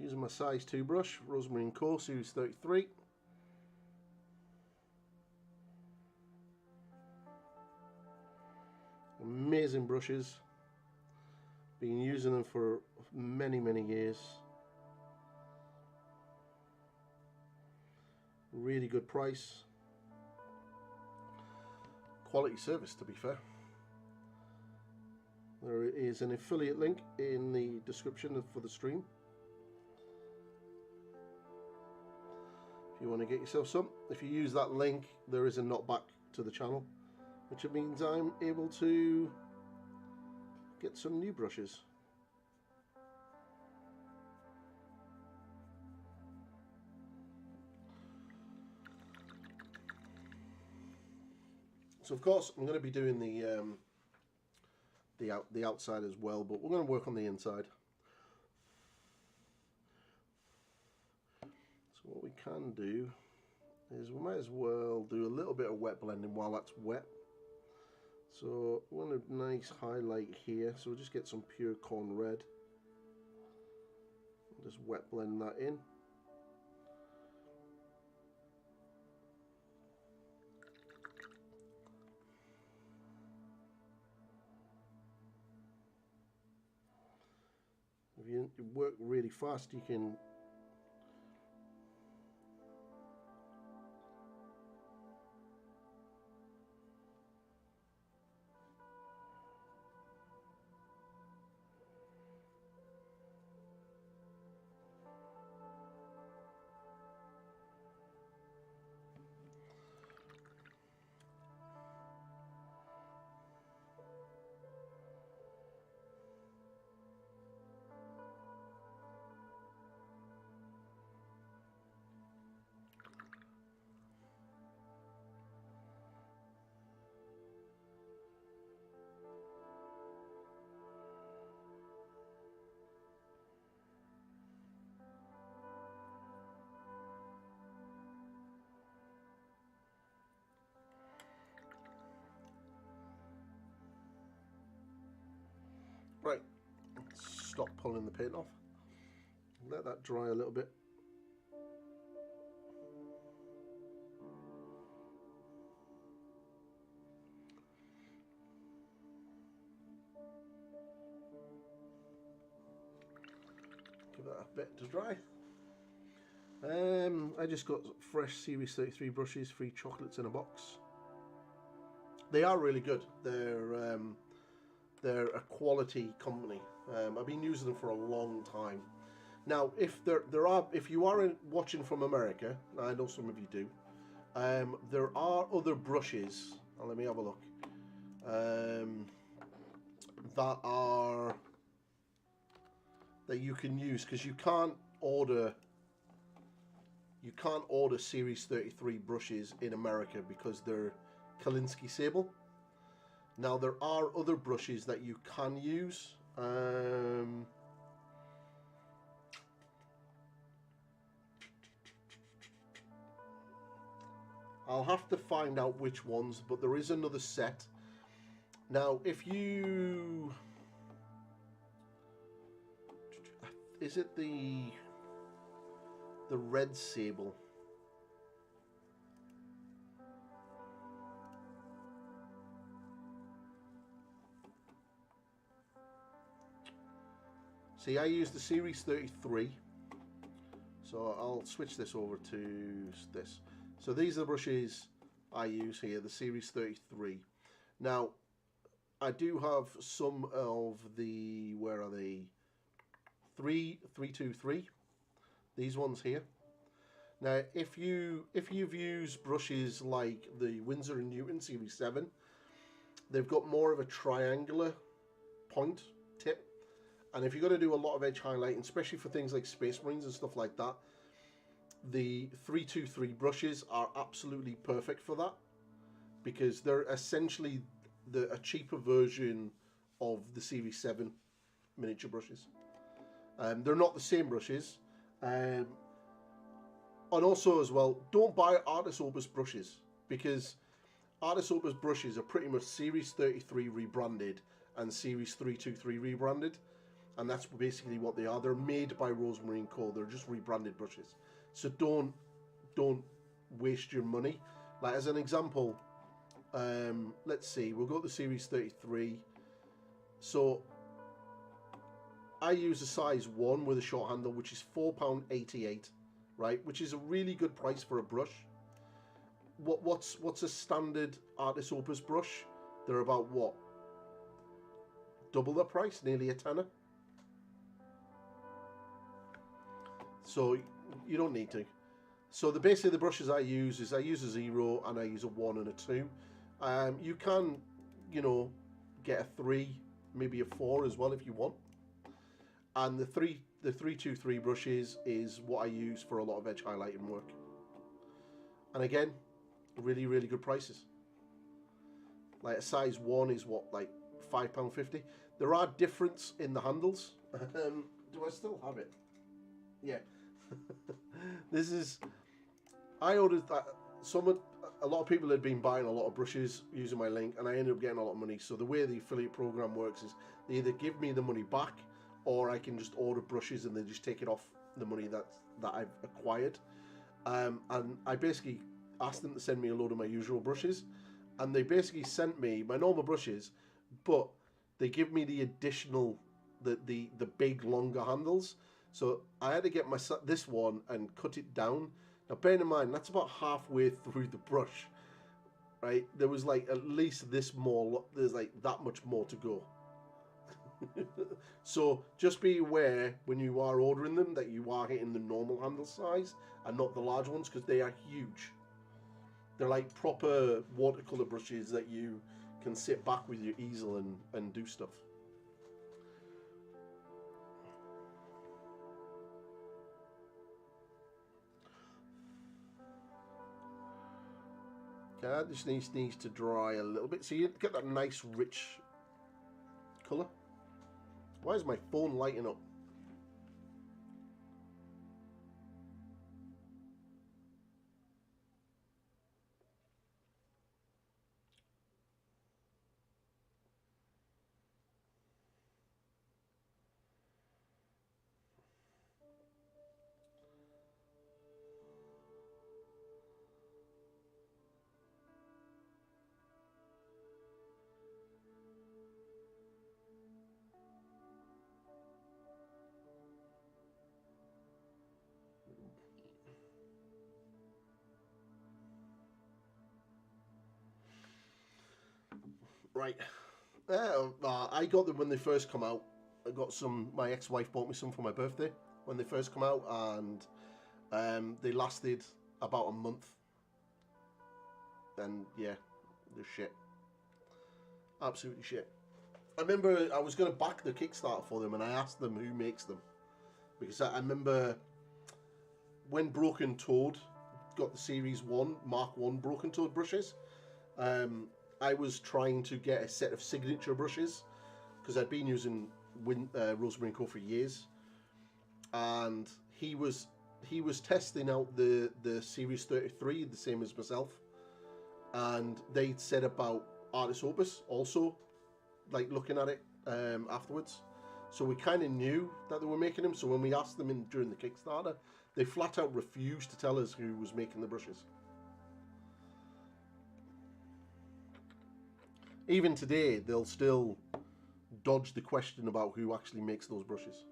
S1: Using my size 2 brush, Rosemary CO, Series 33. Amazing brushes. Been using them for many, many years. Really good price. Quality service, to be fair. There is an affiliate link in the description for the stream. If you want to get yourself some, if you use that link, there is a knockback to the channel, which means I'm able to get some new brushes. So of course I'm going to be doing the outside as well, but we're going to work on the inside. So what we can do is we might as well do a little bit of wet blending while that's wet. So we want a nice highlight here, so we'll just get some pure corn red. Just wet blend that in. If you work really fast, you can right, stop pulling the paint off. Let that dry a little bit. Give that a bit to dry. I just got fresh Series 33 brushes, free chocolates in a box. They are really good. They're a quality company. I've been using them for a long time. Now, if if you are watching from America, I know some of you do, there are other brushes. Let me have a look. That you can use, because you can't order Series 33 brushes in America because they're Kolinsky Sable. Now there are other brushes that you can use. I'll have to find out which ones, but there is another set. Now if you... Is it the red sable? See, I use the Series 33, so I'll switch this over to this. So these are the brushes I use here, the Series 33. Now, I do have some of the, where are they? 323. These ones here. Now, if you've used brushes like the Winsor & Newton Series 7, they've got more of a triangular point tip. And if you're going to do a lot of edge highlighting, especially for things like Space Marines and stuff like that, the 323 brushes are absolutely perfect for that, because they're essentially a cheaper version of the Series 7 miniature brushes. They're not the same brushes. And also as well, don't buy Artis Opus brushes, because Artis Opus brushes are pretty much Series 33 rebranded and Series 323 rebranded. And that's basically what they are. They're made by Rosemary CO. They're just rebranded brushes. So don't waste your money. Like as an example, let's see, we'll go to the Series 33. So I use a size 1 with a short handle, which is £4.88, right? Which is a really good price for a brush. What's a standard Artis Opus brush? They're about what? double the price, nearly a tenner. So you don't need to. So basically the brushes I use is I use a 0 and I use a 1 and a 2. You can, you know, get a 3, maybe a 4 as well if you want. And the 323 brushes is what I use for a lot of edge highlighting work. And again, really, really good prices. Like a size 1 is what, like £5.50. There are difference in the handles. Do I still have it? Yeah. This is, I ordered that. A lot of people had been buying a lot of brushes using my link, and I ended up getting a lot of money. So the way the affiliate program works is they either give me the money back, or I can just order brushes and they just take it off the money that I've acquired. And I basically asked them to send me a load of my usual brushes, and they basically sent me my normal brushes, but they give me the additional, the big longer handles. So I had to get this one and cut it down. Now bearing in mind, that's about halfway through the brush, right? There was like at least this more, there's like that much more to go. So just be aware when you are ordering them that you are hitting the normal handle size and not the large ones, because they are huge. They're like proper watercolor brushes that you can sit back with your easel and do stuff. Okay, this needs to dry a little bit so you get that nice rich colour. Why is my phone lighting up? Right. I got them when they first come out. I got some, my ex-wife bought me some for my birthday when they first come out, and they lasted about a month. And yeah, they're shit. Absolutely shit. I remember I was going to back the Kickstarter for them, and I asked them who makes them. Because I remember when Broken Toad got the Series 1, Mark 1 Broken Toad brushes, I was trying to get a set of signature brushes because I'd been using Rosemary CO for years, and he was testing out the Series 33, the same as myself, and they'd said about Artis Opus also, like looking at it afterwards. So we kind of knew that they were making them. So when we asked them during the Kickstarter, they flat out refused to tell us who was making the brushes. Even today, they'll still dodge the question about who actually makes those brushes.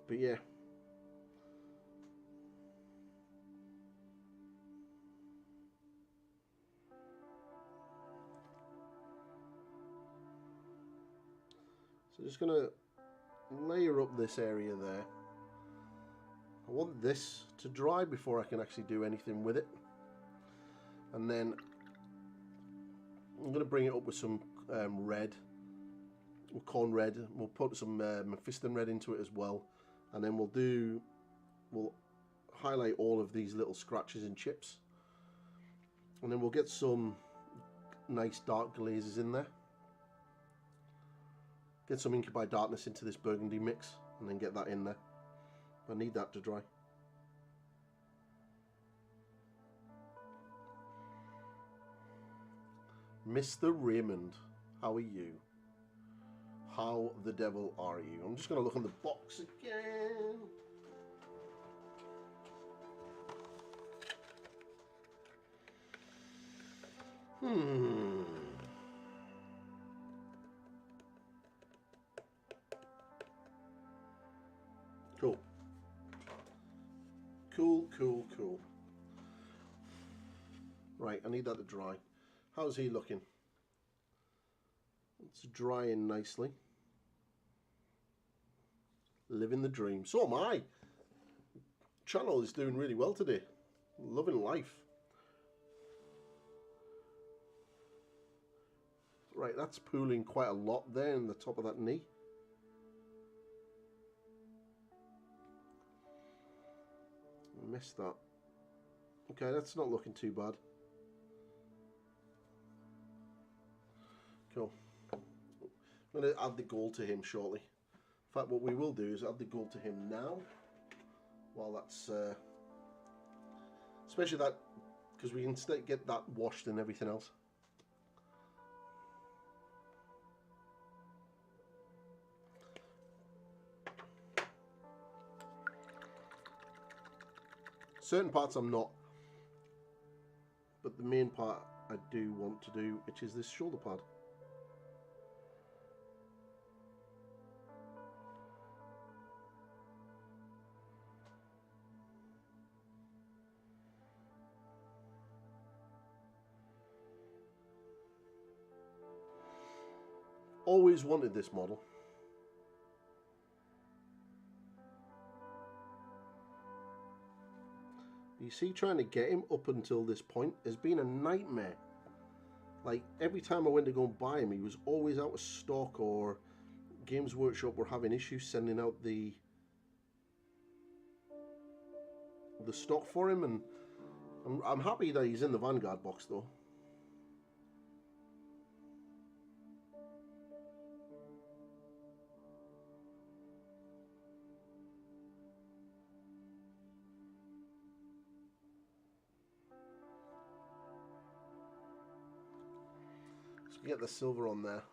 S1: But yeah. So just gonna layer up this area there. I want this to dry before I can actually do anything with it. And then I'm going to bring it up with some red, or corn red. We'll put some Mephiston red into it as well. And then we'll highlight all of these little scratches and chips. And then we'll get some nice dark glazes in there. Get some Ink by Darkness into this burgundy mix, and then get that in there. I need that to dry. Mr. Raymond, how are you? How the devil are you? I'm just going to look on the box again. Cool. Cool, cool, cool. Right, I need that to dry. How's he looking? It's drying nicely. Living the dream. So am I. Channel is doing really well today. Loving life. Right, that's pooling quite a lot there in the top of that knee. Missed that. Okay, that's not looking too bad. Cool. I'm going to add the gold to him shortly. In fact, what we will do is add the gold to him now. While that's... especially that, because we can get that washed and everything else. Certain parts I'm not, but the main part I do want to do, which is this shoulder pad. Always wanted this model. You see, trying to get him up until this point has been a nightmare. Like, every time I went to go and buy him, he was always out of stock, or Games Workshop were having issues sending out the stock for him, and I'm happy that he's in the Vanguard box though. Get the silver on there.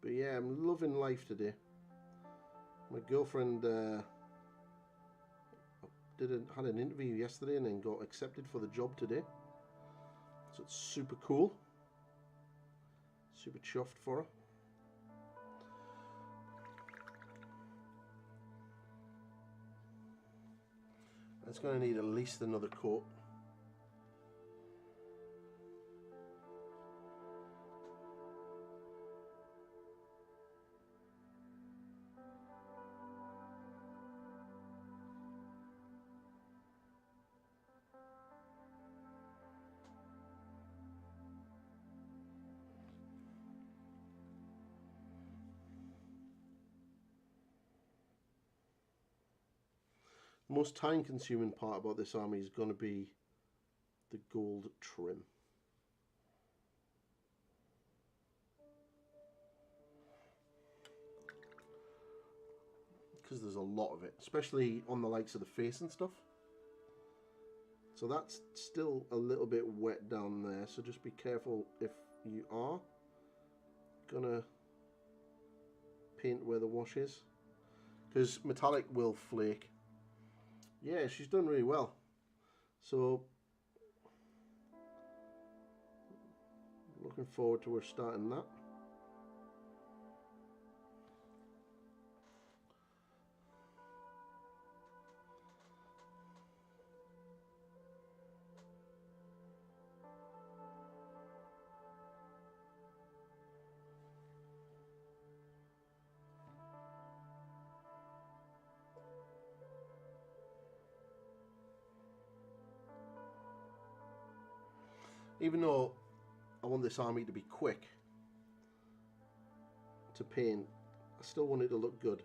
S1: But yeah, I'm loving life today. My girlfriend had an interview yesterday and then got accepted for the job today, so it's super cool, super chuffed for her. It's going to need at least another coat. The most time consuming part about this army is going to be the gold trim. Because there's a lot of it, especially on the likes of the face and stuff. So that's still a little bit wet down there, so just be careful if you are gonna paint where the wash is, because metallic will flake. Yeah, she's done really well. So looking forward to her starting that. Even though I want this army to be quick to paint, I still want it to look good.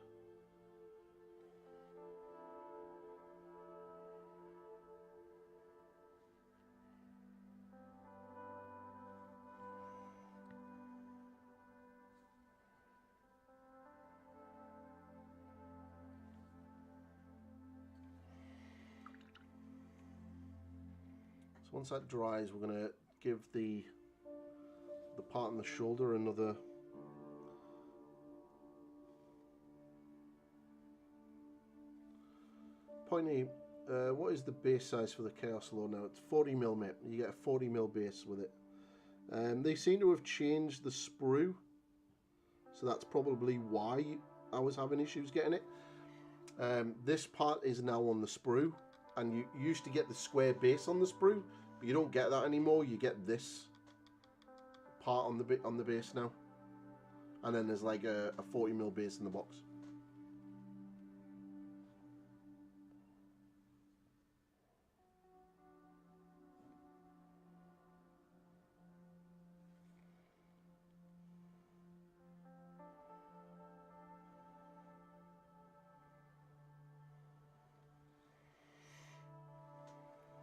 S1: So once that dries, we're going to give the part on the shoulder another Pointy, what is the base size for the Chaos Lord now? It's 40mm. You get a 40mm base with it. They seem to have changed the sprue, so that's probably why I was having issues getting it. This part is now on the sprue, and you used to get the square base on the sprue, but you don't get that anymore. You get this part on the base now, and then there's like a 40mm base in the box.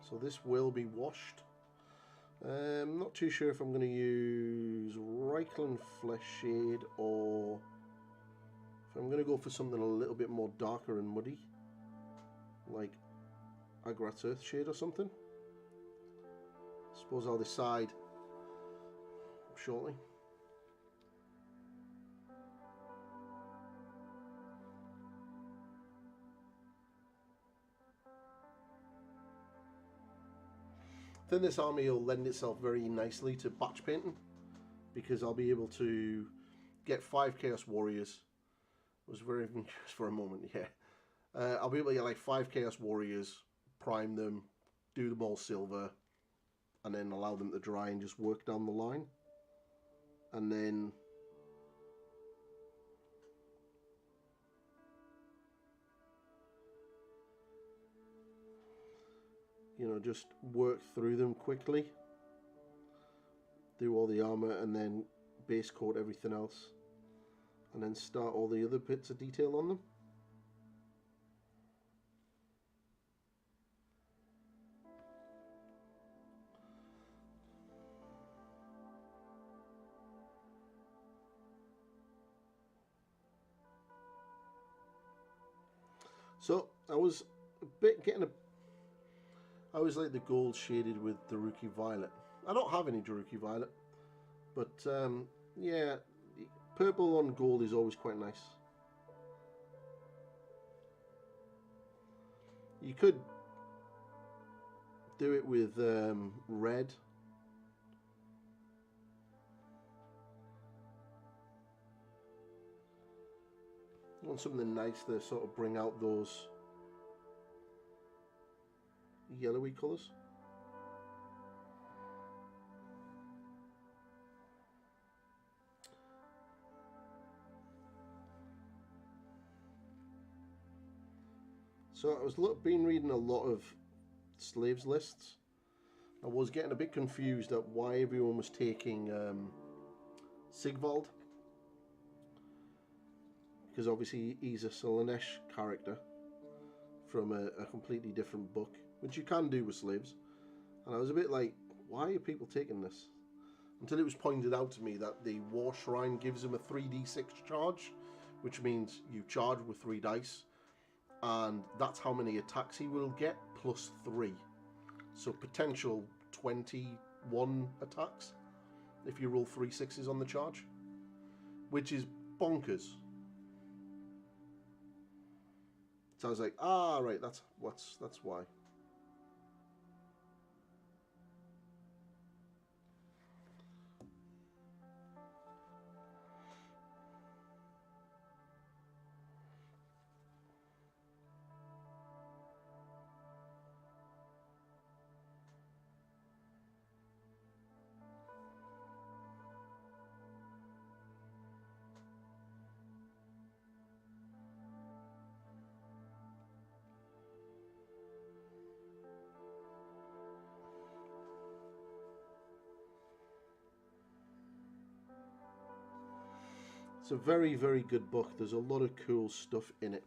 S1: So this will be washed. Not too sure if I'm going to use Reichland Flesh Shade or if I'm going to go for something a little bit more darker and muddy, like Agrat's Earth Shade or something. Suppose I'll decide shortly. Then this army will lend itself very nicely to batch painting, because I'll be able to get 5 Chaos Warriors. I was very confused for a moment, yeah. I'll be able to get like 5 Chaos Warriors, prime them, do them all silver, and then allow them to dry and just work down the line. And then you know, just work through them quickly, do all the armor, and then base coat everything else, and then start all the other bits of detail on them. So I was a bit getting a I always like the gold shaded with Daruki Violet. I don't have any Daruki Violet, but yeah, purple on gold is always quite nice. You could do it with red. You want something nice to sort of bring out those yellowy colours. So I was been reading a lot of slaves lists. I was getting a bit confused at why everyone was taking Sigvald, because obviously he's a Solanesh character from a completely different book, which you can do with slaves. And I was a bit like, why are people taking this? Until it was pointed out to me that the War Shrine gives him a 3d6 charge, which means you charge with 3 dice, and that's how many attacks he will get, plus 3. So potential 21 attacks if you roll 3 6s on the charge, which is bonkers. So I was like, ah, right, that's why. It's a very, very good book. There's a lot of cool stuff in it.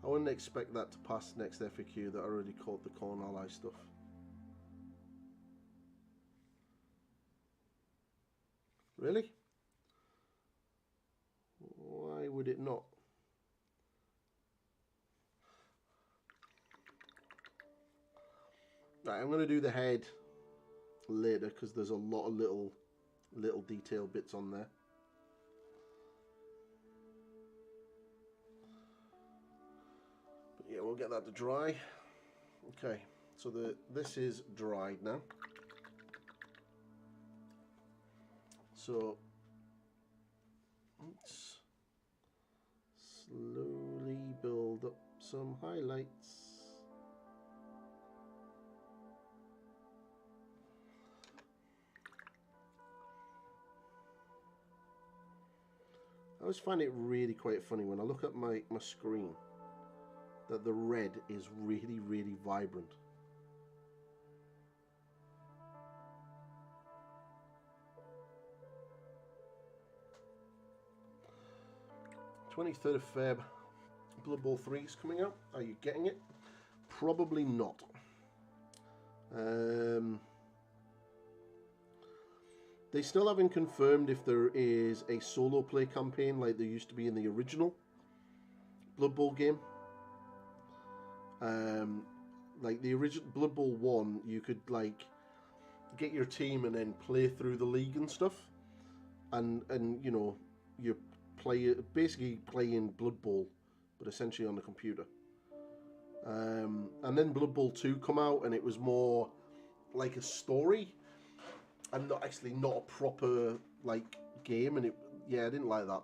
S1: I wouldn't expect that to pass next FAQ that I already caught the Corn Ally stuff. Really? Why would it not? Right, I'm going to do the head later because there's a lot of little detail bits on there. get that to dry. Okay, so this is dried now. So let's slowly build up some highlights. I always find it really quite funny when I look at my screen that the red is really, really vibrant. "23rd of Feb, Blood Bowl 3 is coming out. Are you getting it?" Probably not. They still haven't confirmed if there is a solo play campaign like there used to be in the original Blood Bowl game. Like the original Blood Bowl 1, you could like get your team and then play through the league and stuff, and you know, you basically playing Blood Bowl, but essentially on the computer. And then Blood Bowl 2 come out, and it was more like a story, and not a proper like game, and I didn't like that.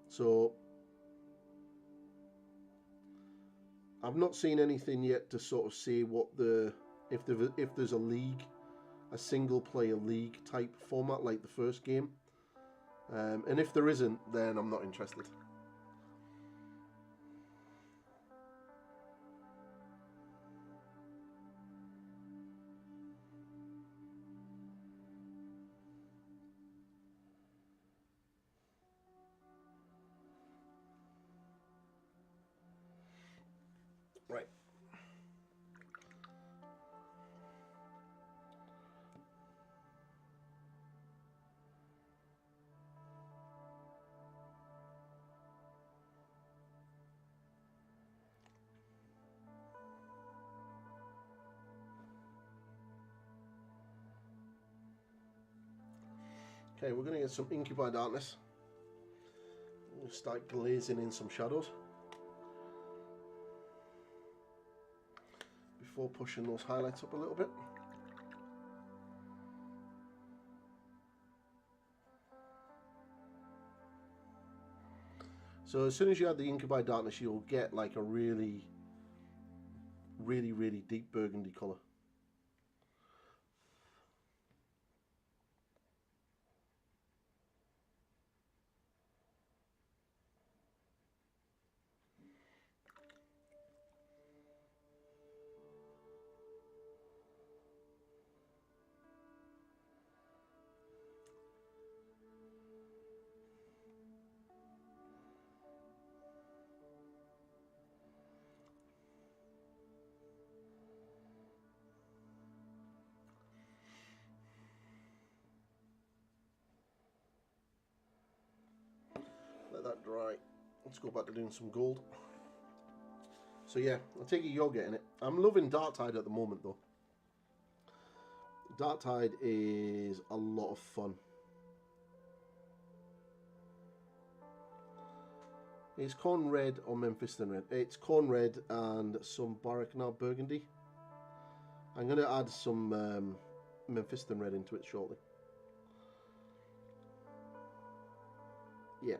S1: So I've not seen anything yet to sort of say what if there's a league, a single player league type format like the first game, and if there isn't, then I'm not interested. Right. Okay, we're going to get some Incubi Darkness. We'll start glazing in some shadows before pushing those highlights up a little bit. So as soon as you add the Incubi Darkness, you'll get like a really, really, really deep burgundy colour. Let that dry. Let's go back to doing some gold. So yeah, I take it you're getting it. I'm loving Darktide at the moment though. Darktide is a lot of fun. It's corn red or Memphiston red. It's corn red and some Baraknar burgundy. I'm going to add some Memphiston red into it shortly. Yeah.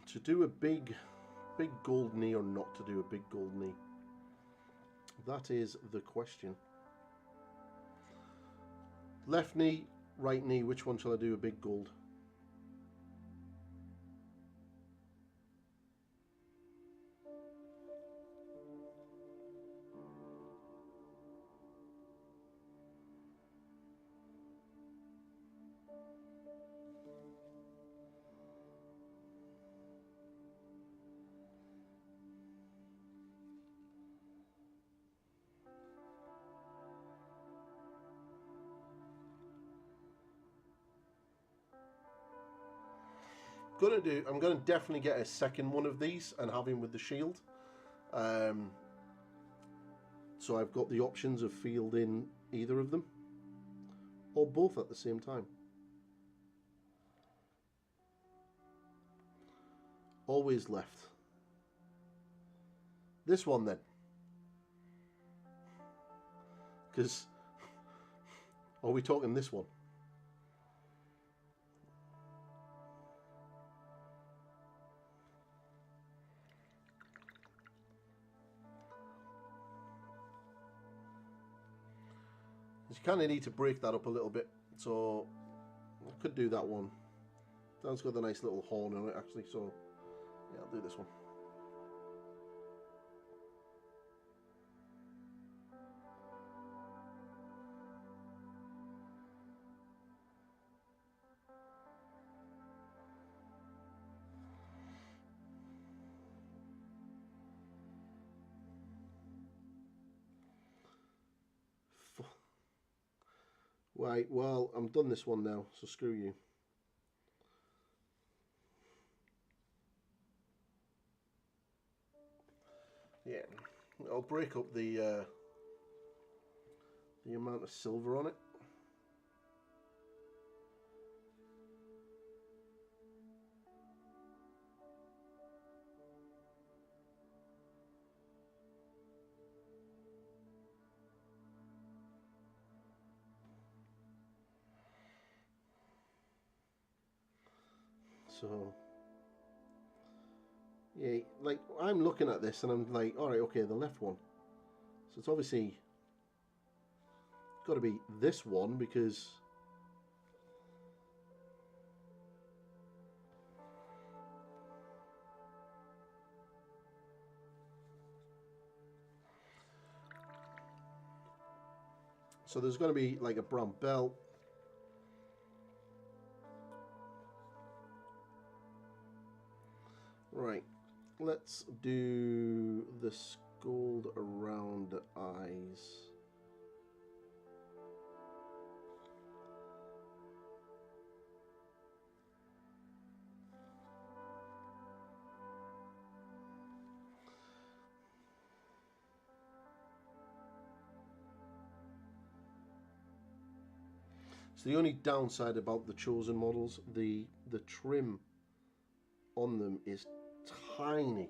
S1: To do a big gold knee or not to do a big gold knee? That is the question. Left knee, right knee, which one shall I do a big gold? I'm gonna definitely get a second one of these and have him with the shield. So I've got the options of fielding either of them or both at the same time. Always left. This one then. Because, are we talking this one? You kind of need to break that up a little bit. So, I could do that one. That's got a nice little horn on it actually, so yeah, I'll do this one. Right, well, I'm done this one now, so screw you. Yeah, I'll break up the amount of silver on it. So, yeah, like, I'm looking at this and I'm like, alright, okay, the left one. So it's obviously got to be this one because so there's going to be like a brown belt. Right, let's do this gold around the eyes. So the only downside about the chosen models, the trim on them is tiny.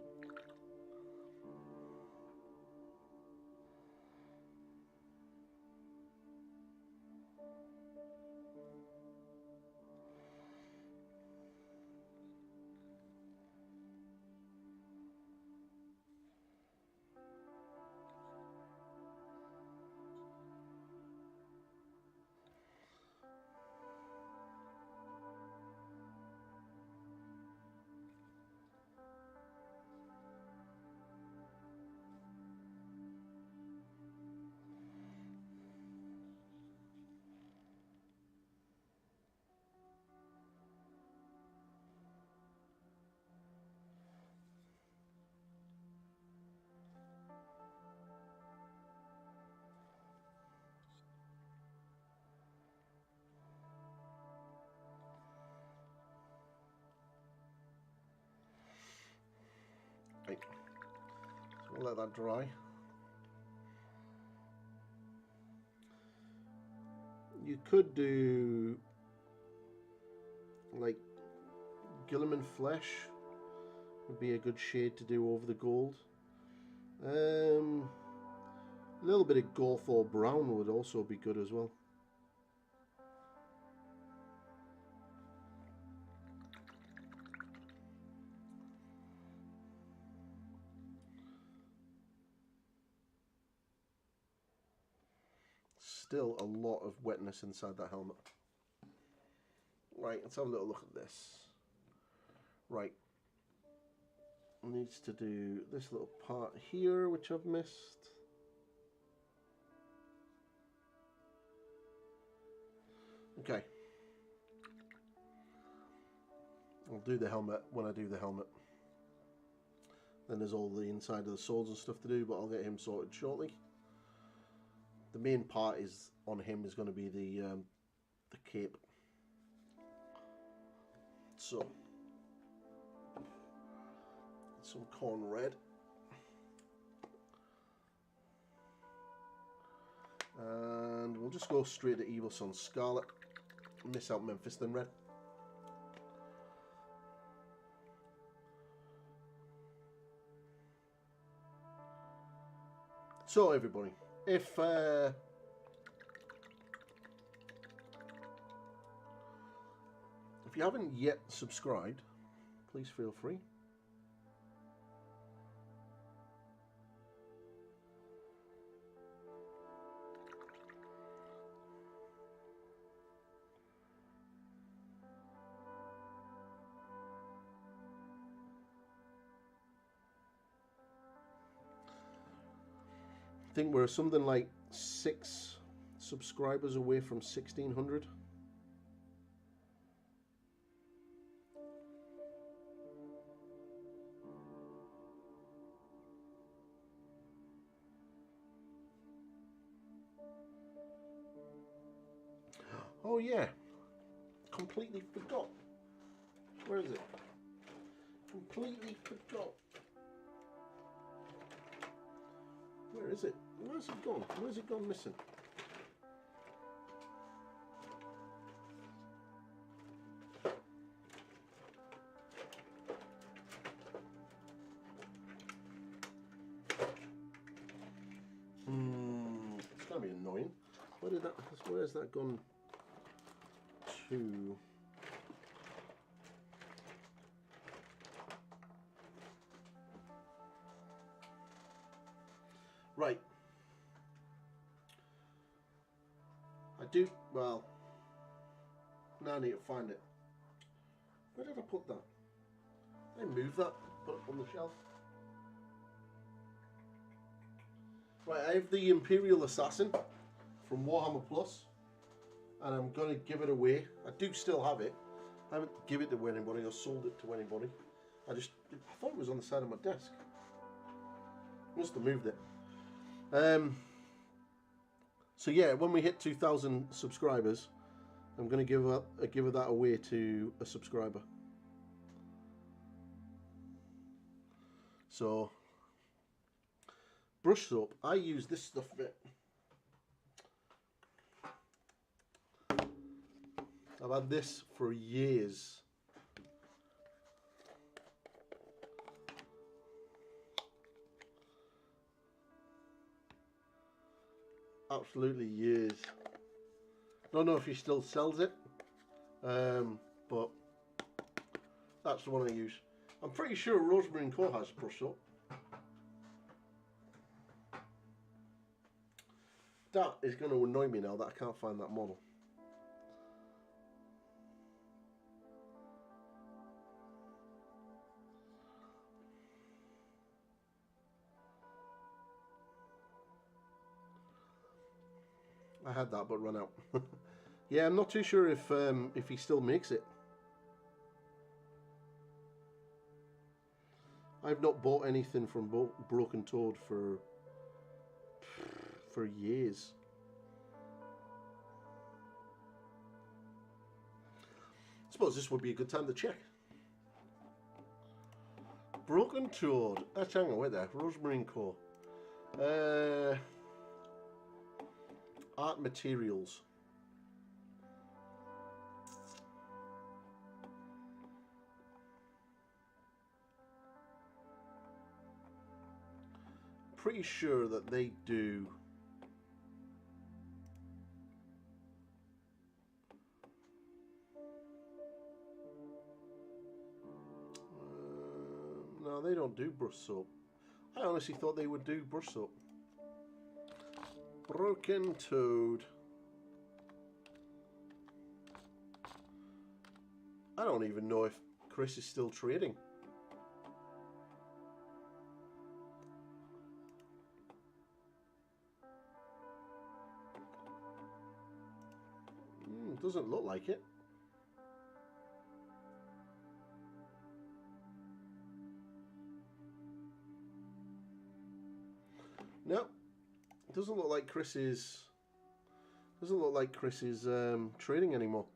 S1: Right. So we'll let that dry. You could do like Gilliman flesh would be a good shade to do over the gold. A little bit of Gawthor brown would also be good as well. Still a lot of wetness inside that helmet. Right, let's have a little look at this. Right, needs to do this little part here, which I've missed. Okay, I'll do the helmet when I do the helmet. Then there's all the inside of the swords and stuff to do, but I'll get him sorted shortly. The main part is on him is going to be the cape. So, some corn red. And we'll just go straight to Evil Sun Scarlet. Miss out Memphis then red. So everybody, if you haven't yet subscribed, please feel free. I think we're something like 6 subscribers away from 1600. Oh yeah, completely forgot. Where is it? Completely forgot. Where is it? Where's it gone? Where's it gone missing? It's gonna be annoying. Where's that gone to? Right. Well, now I need to find it. Where did I put that? I moved that, put it on the shelf. Right, I have the Imperial Assassin from Warhammer Plus, and I'm going to give it away. I do still have it. I haven't given it to anybody or sold it to anybody. I thought it was on the side of my desk. Must have moved it. So yeah, when we hit 2,000 subscribers, I'm going to give that away to a subscriber. So, brush soap. I use this stuff a bit. I've had this for years. Absolutely years. Don't know if he still sells it, but that's the one I use. I'm pretty sure Rosemary CO has brush soap. That is going to annoy me now that I can't find that model. I had that but run out. Yeah, I'm not too sure if he still makes it. I've not bought anything from Broken Toad for years. I suppose this would be a good time to check. Broken Toad. Hang on, wait there. Rosemary CO. Art materials. Pretty sure that they do. No, they don't do brush soap. I honestly thought they would do brush soap. Broken Toad. I don't even know if Chris is still trading. Doesn't look like it. No, doesn't look like Chris is. Doesn't look like Chris is trading anymore.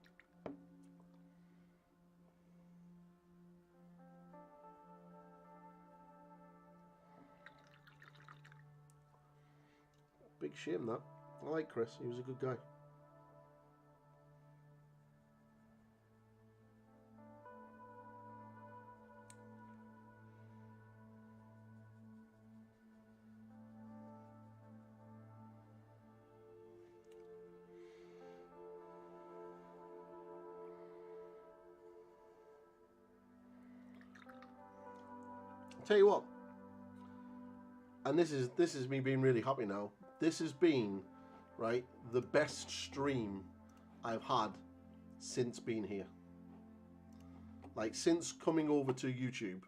S1: Big shame that. I like Chris. He was a good guy. Tell you what, and this is me being really happy now. This has been, right, the best stream I've had since being here. Like, since coming over to YouTube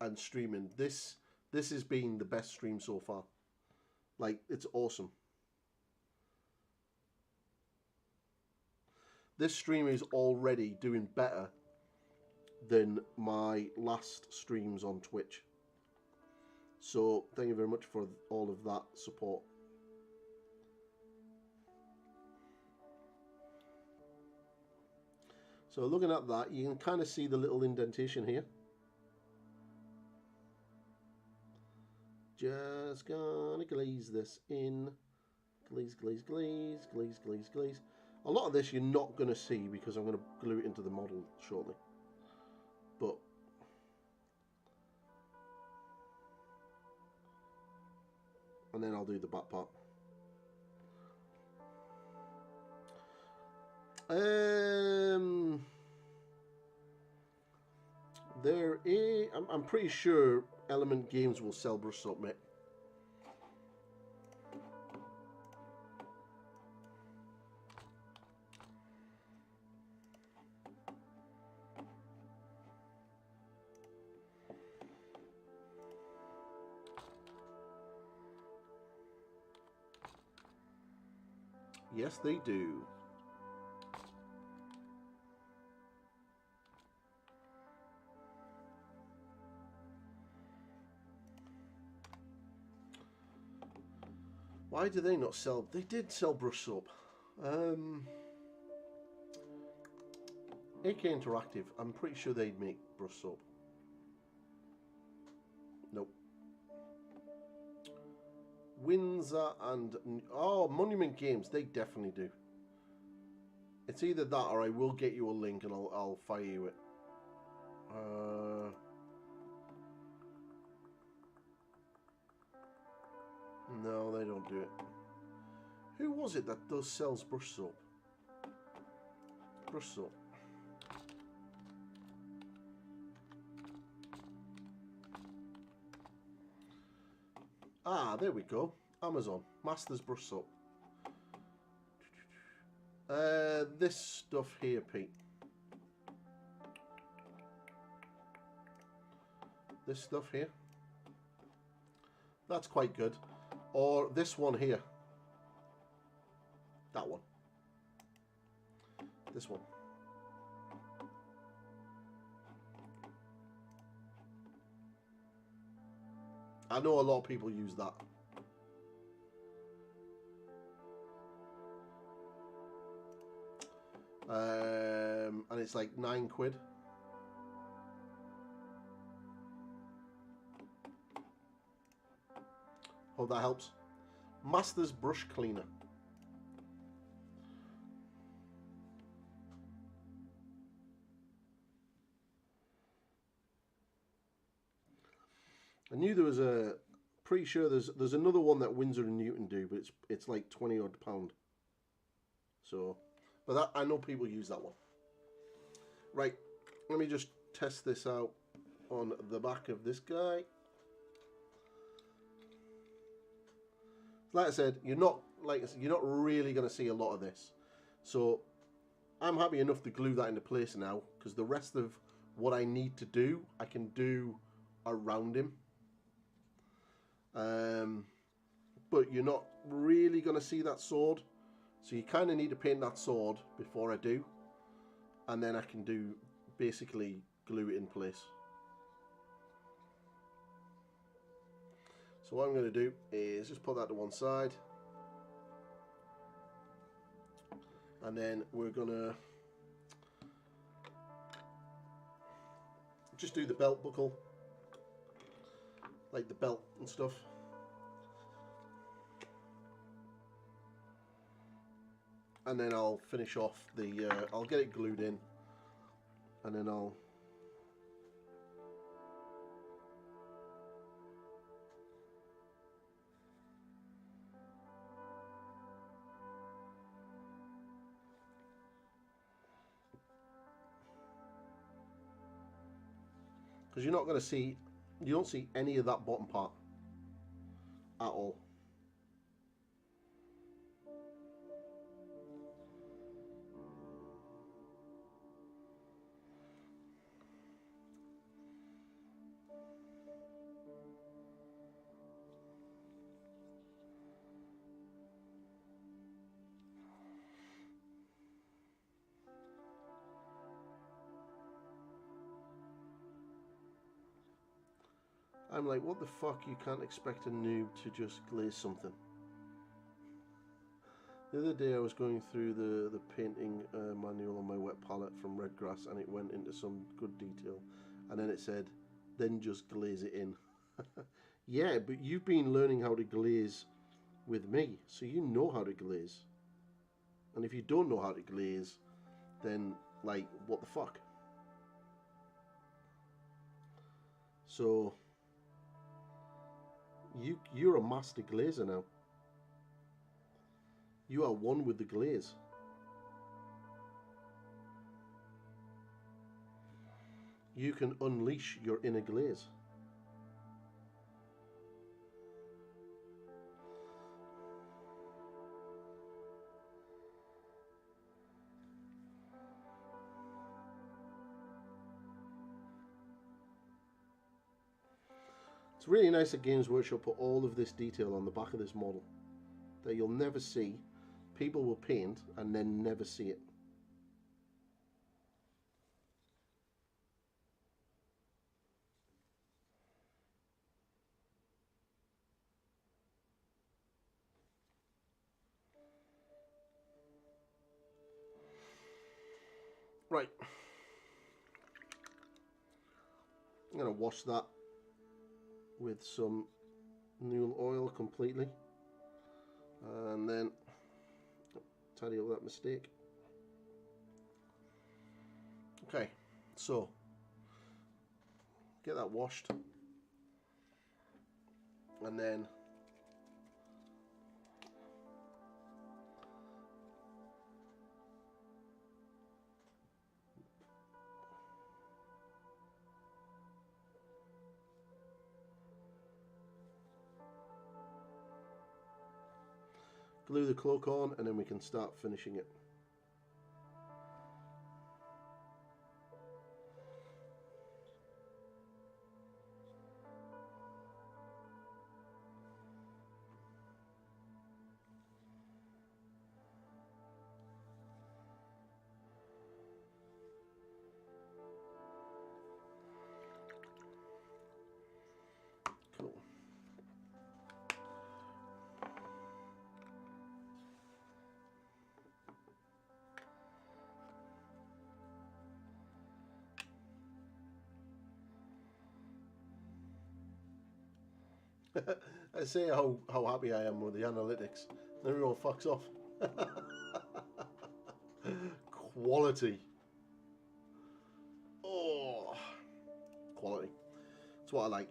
S1: and streaming, this has been the best stream so far. Like, it's awesome. This stream is already doing better than my last streams on Twitch. So thank you very much for all of that support. So looking at that, you can kind of see the little indentation here. Just gonna glaze this in. Glaze, glaze, glaze, glaze, glaze, glaze. A lot of this you're not going to see because I'm going to glue it into the model shortly. But and then I'll do the back part. There is, I'm pretty sure Element Games will sell brush soap, mate. Yes, they do. Why do they not sell? They did sell brush soap. AK Interactive, I'm pretty sure they'd make brush soap. Nope. Windsor and... oh, Monument Games, they definitely do. It's either that or I will get you a link and I'll fire you it. No, they don't do it. Who was it that does sells brush soap? Brush soap. Ah, there we go. Amazon. Masters brush soap. This stuff here, Pete. This stuff here. That's quite good. Or this one here. That one. This one. I know a lot of people use that. And it's like £9. Hope that helps. Masters brush cleaner. I knew there was a... pretty sure there's another one that Windsor and Newton do, but it's like £20 odd. So, but that, I know people use that one. Right, let me just test this out on the back of this guy. Like I said, you're not really going to see a lot of this. So I'm happy enough to glue that into place now, because the rest of what I need to do, I can do around him. But you're not really going to see that sword. So you kind of need to paint that sword before I do. And then I can do, basically, glue it in place. So what I'm going to do is just put that to one side. And then we're going to just do the belt buckle. Like the belt and stuff. and then I'll finish off the, I'll get it glued in, and then I'll... Because you're not going to see, you don't see any of that bottom part at all. I'm like, what the fuck? You can't expect a noob to just glaze something. The other day I was going through the painting manual on my wet palette from Redgrass, and it went into some good detail, and then it said, then just glaze it in. Yeah, but you've been learning how to glaze with me, so you know how to glaze. And if you don't know how to glaze, then like, what the fuck? So you're a master glazer now. You are one with the glaze. You can unleash your inner glaze. It's really nice that Games Workshop put all of this detail on the back of this model that you'll never see. People will paint and then never see it. Right. I'm going to wash that with some Newell oil completely, and then tidy up that mistake. Okay, so get that washed, and then glue the cloak on, and then we can start finishing it. Cool. I say how happy I am with the analytics. Everyone fucks off. Quality. Oh, quality. That's what I like.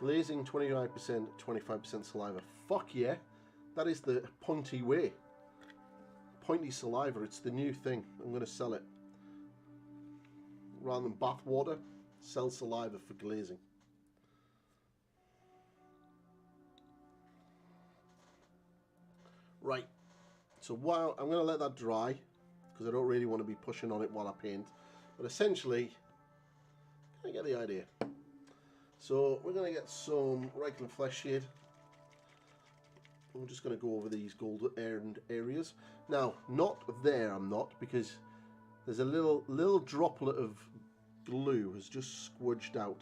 S1: Glazing 25%, 25% saliva. Fuck yeah. That is the pointy way. Pointy saliva, it's the new thing. I'm going to sell it. Rather than bath water, sell saliva for glazing. Right. So while I'm going to let that dry, because I don't really want to be pushing on it while I paint. But essentially, I get the idea. So we're going to get some regular flesh shade. I'm just going to go over these gold earned areas. Now, not there, I'm not, because there's a little droplet of glue has just squidged out,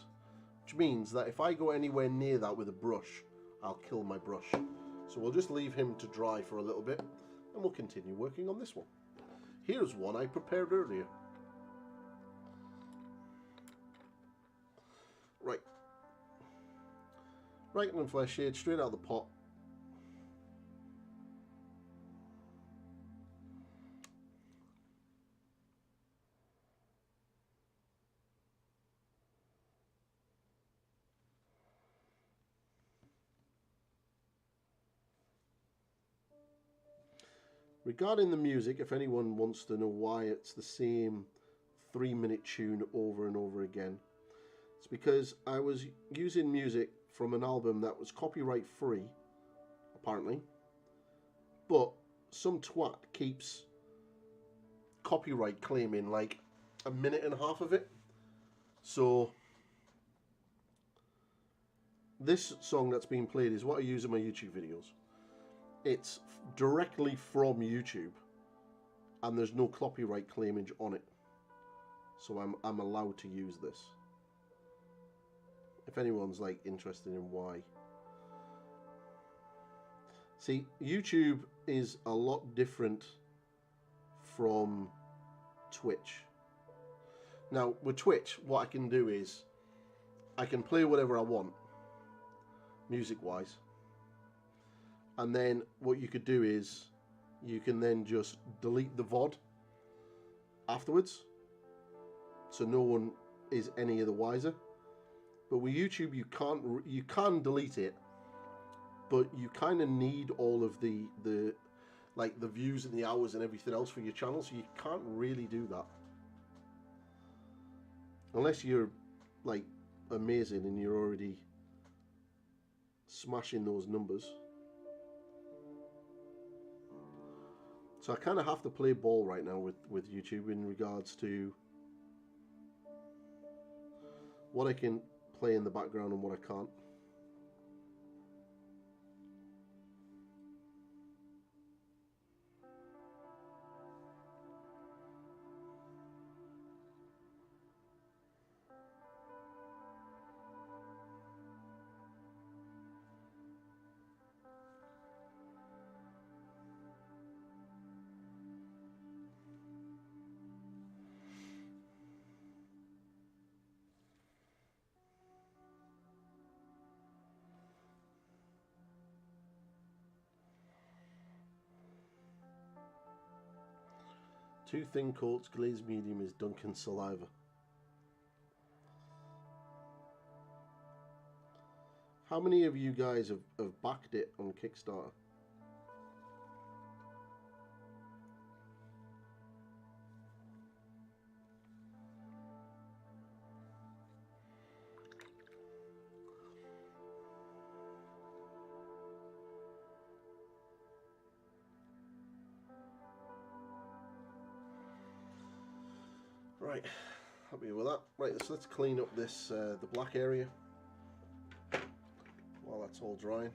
S1: which means that if I go anywhere near that with a brush, I'll kill my brush. So we'll just leave him to dry for a little bit, and we'll continue working on this one. Here's one I prepared earlier. Right. Right in flesh shade, straight out of the pot. Regarding the music, if anyone wants to know why it's the same 3-minute tune over and over again, it's because I was using music from an album that was copyright free, apparently, but some twat keeps copyright claiming like 1.5 minutes of it. So this song that's being played is what I use in my YouTube videos. It's directly from YouTube, and there's no copyright claimage on it, so I'm allowed to use this. If anyone's like interested in why. See, YouTube is a lot different from Twitch. Now with Twitch, what I can do is I can play whatever I want, music wise. And then what you could do is you can then just delete the VOD afterwards, so no one is any of the wiser. But with YouTube, you can delete it, but you kind of need all of the like the views and the hours and everything else for your channel, so you can't really do that unless you're like amazing and you're already smashing those numbers. So I kind of have to play ball right now with YouTube in regards to what I can play in the background and what I can't. Two thin coats, glazed medium is Duncan Saliva. How many of you guys have backed it on Kickstarter? Right, happy with that. Right, so let's clean up this the black area while that's all drying.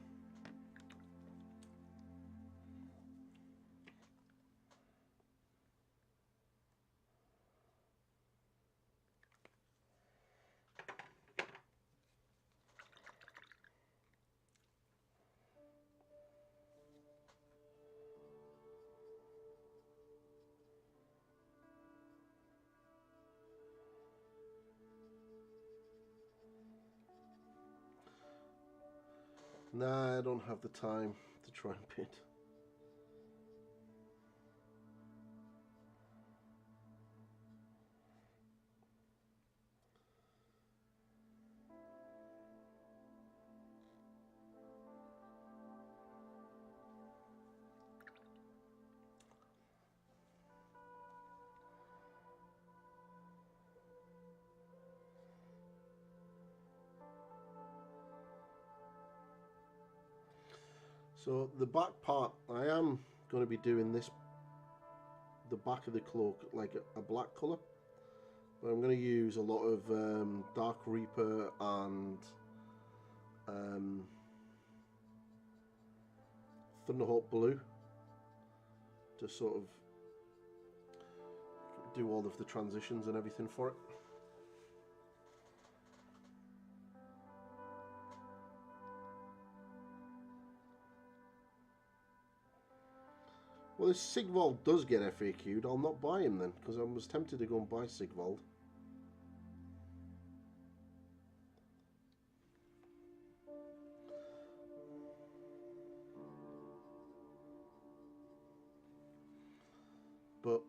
S1: Nah, I don't have the time to try and paint. So the back part, I am going to be doing this, the back of the cloak, like a black colour. But I'm going to use a lot of Dark Reaper and Thunderhawk Blue to sort of do all of the transitions and everything for it. Well, if Sigvald does get FAQ'd, I'll not buy him then, because I was tempted to go and buy Sigvald. But,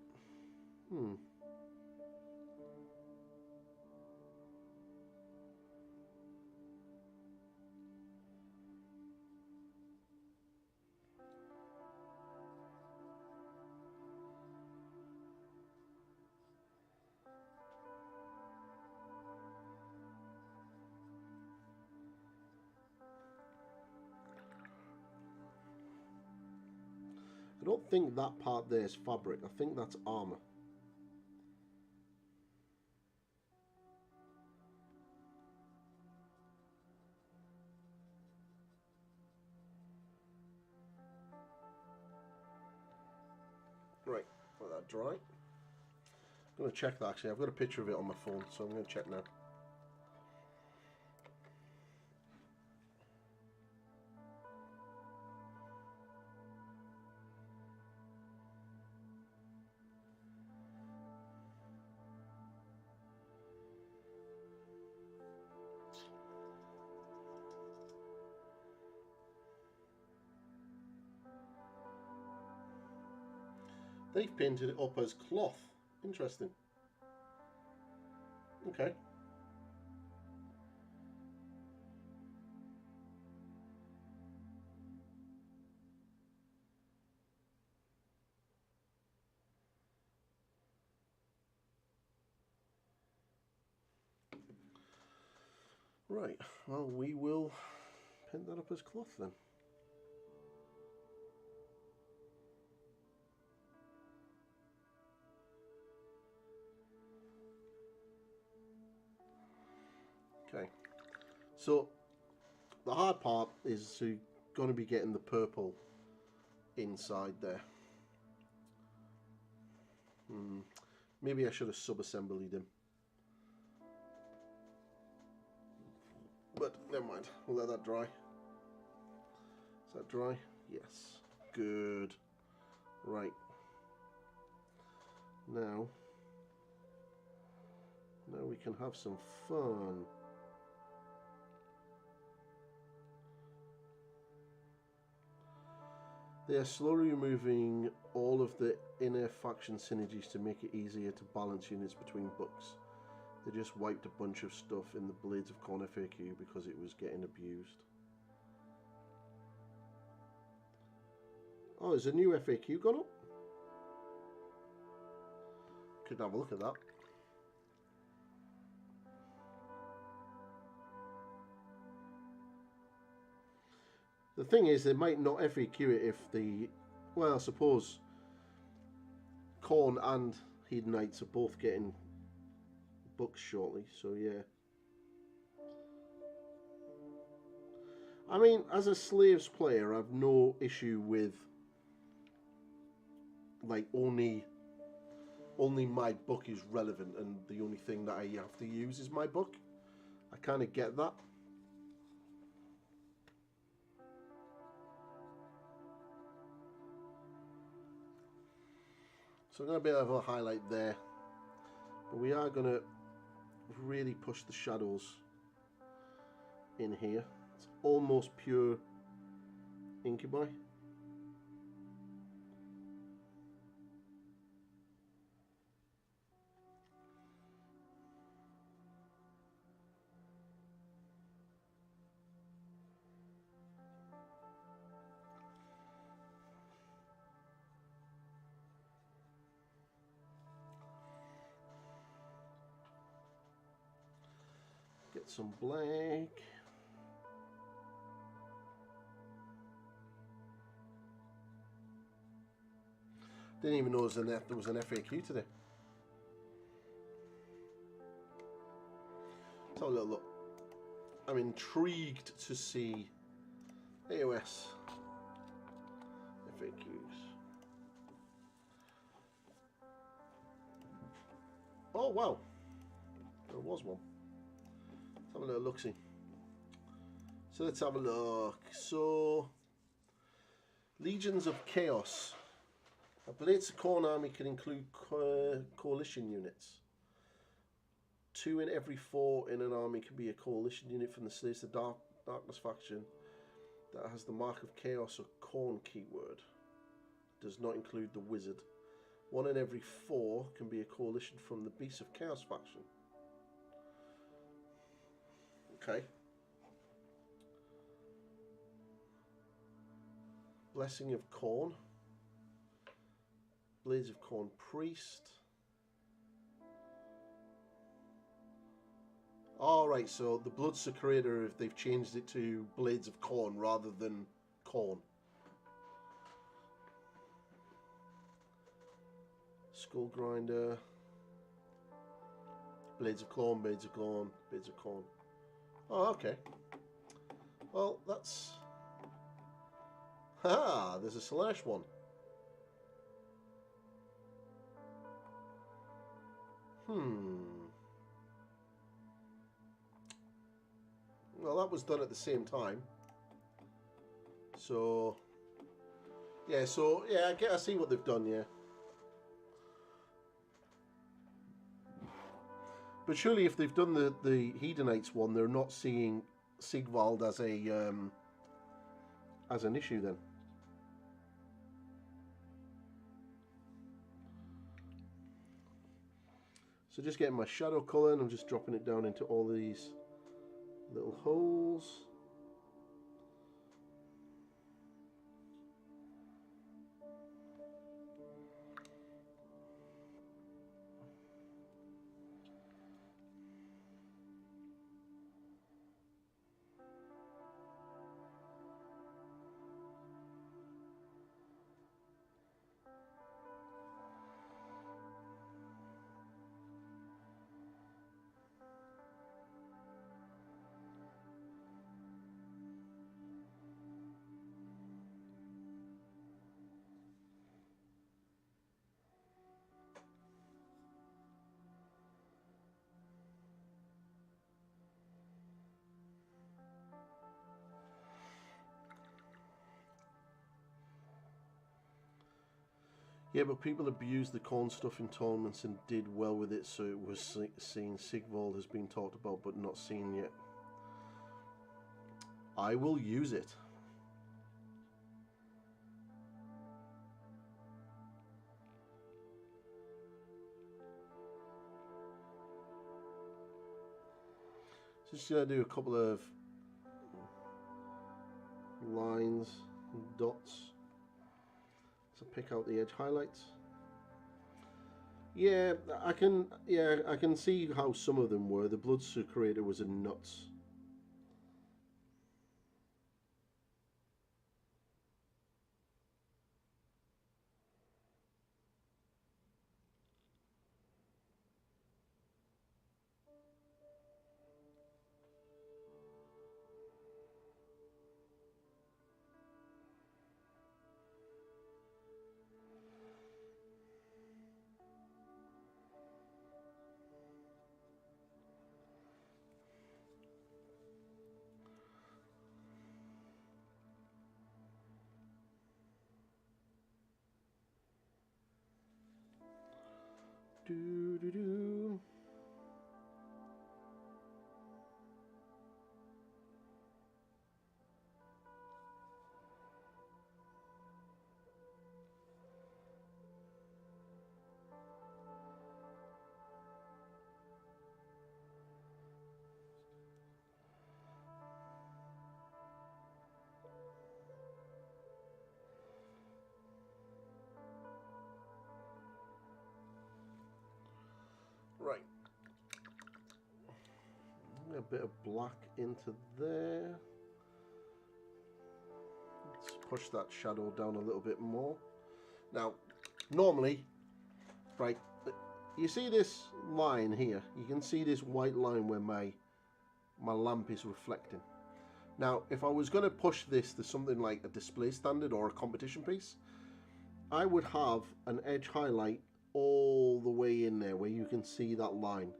S1: I don't think that part there is fabric. I think that's armour. Right, let that dry. I'm going to check that actually. I've got a picture of it on my phone, so I'm going to check now. They've painted it up as cloth. Interesting. Okay. Right, well, we will paint that up as cloth then. Okay, so the hard part is going to be getting the purple inside there. Maybe I should have sub-assembled him. But never mind, we'll let that dry. Is that dry? Yes. Good. Right. Now we can have some fun. They are slowly removing all of the inner faction synergies to make it easier to balance units between books. They just wiped a bunch of stuff in the Blades of Khorne FAQ because it was getting abused. Oh, there's a new FAQ gone up? Could have a look at that. The thing is, they might not FAQ it if the... Well, I suppose Khorne and Hedonites are both getting books shortly, so yeah. I mean, as a Slaves player, I've no issue with like only my book is relevant and the only thing that I have to use is my book. I kind of get that. So I'm going to be able to highlight there, but we are going to really push the shadows in here. It's almost pure incubi. Get some black. Didn't even know there was an FAQ today. Let's have a little look. I'm intrigued to see AOS FAQs. Oh wow, there was one. Let's have a little look-see. So let's have a look. So Legions of Chaos A Blades of Khorne army can include coalition units. 2 in every 4 in an army can be a coalition unit from the Slaves to Darkness faction that has the Mark of Chaos or Khorne keyword. Does not include the Wizard. 1 in every 4 can be a coalition from the Beast of Chaos faction. Okay. Blessing of Khorne. Blades of Khorne Priest. Alright, so the Blood's Creator, if they've changed it to Blades of Khorne rather than Khorne. Skull Grinder. Blades of Khorne, Blades of Khorne, Blades of Khorne. Oh, okay. Well, that's... Haha, there's a Slash one. Well, that was done at the same time. So... Yeah, I see what they've done, yeah. But surely if they've done the Hedonites one, they're not seeing Sigvald as a as an issue then. So just getting my shadow colour and I'm just dropping it down into all these little holes. Yeah, but people abused the Khorne stuff in tournaments and did well with it, so it was seen. Sigvald has been talked about but not seen yet. I will use it. Just gonna do a couple of lines and dots. So pick out the edge highlights. Yeah, I can see how some of them were. The Bloodsuit Creator was a nuts. Do do do. Right. A bit of black into there. Let's push that shadow down a little bit more. Now, normally, right, you see this line here? You can see this white line where my lamp is reflecting. Now, if I was going to push this to something like a display standard or a competition piece, I would have an edge highlight all the way in there where you can see that line.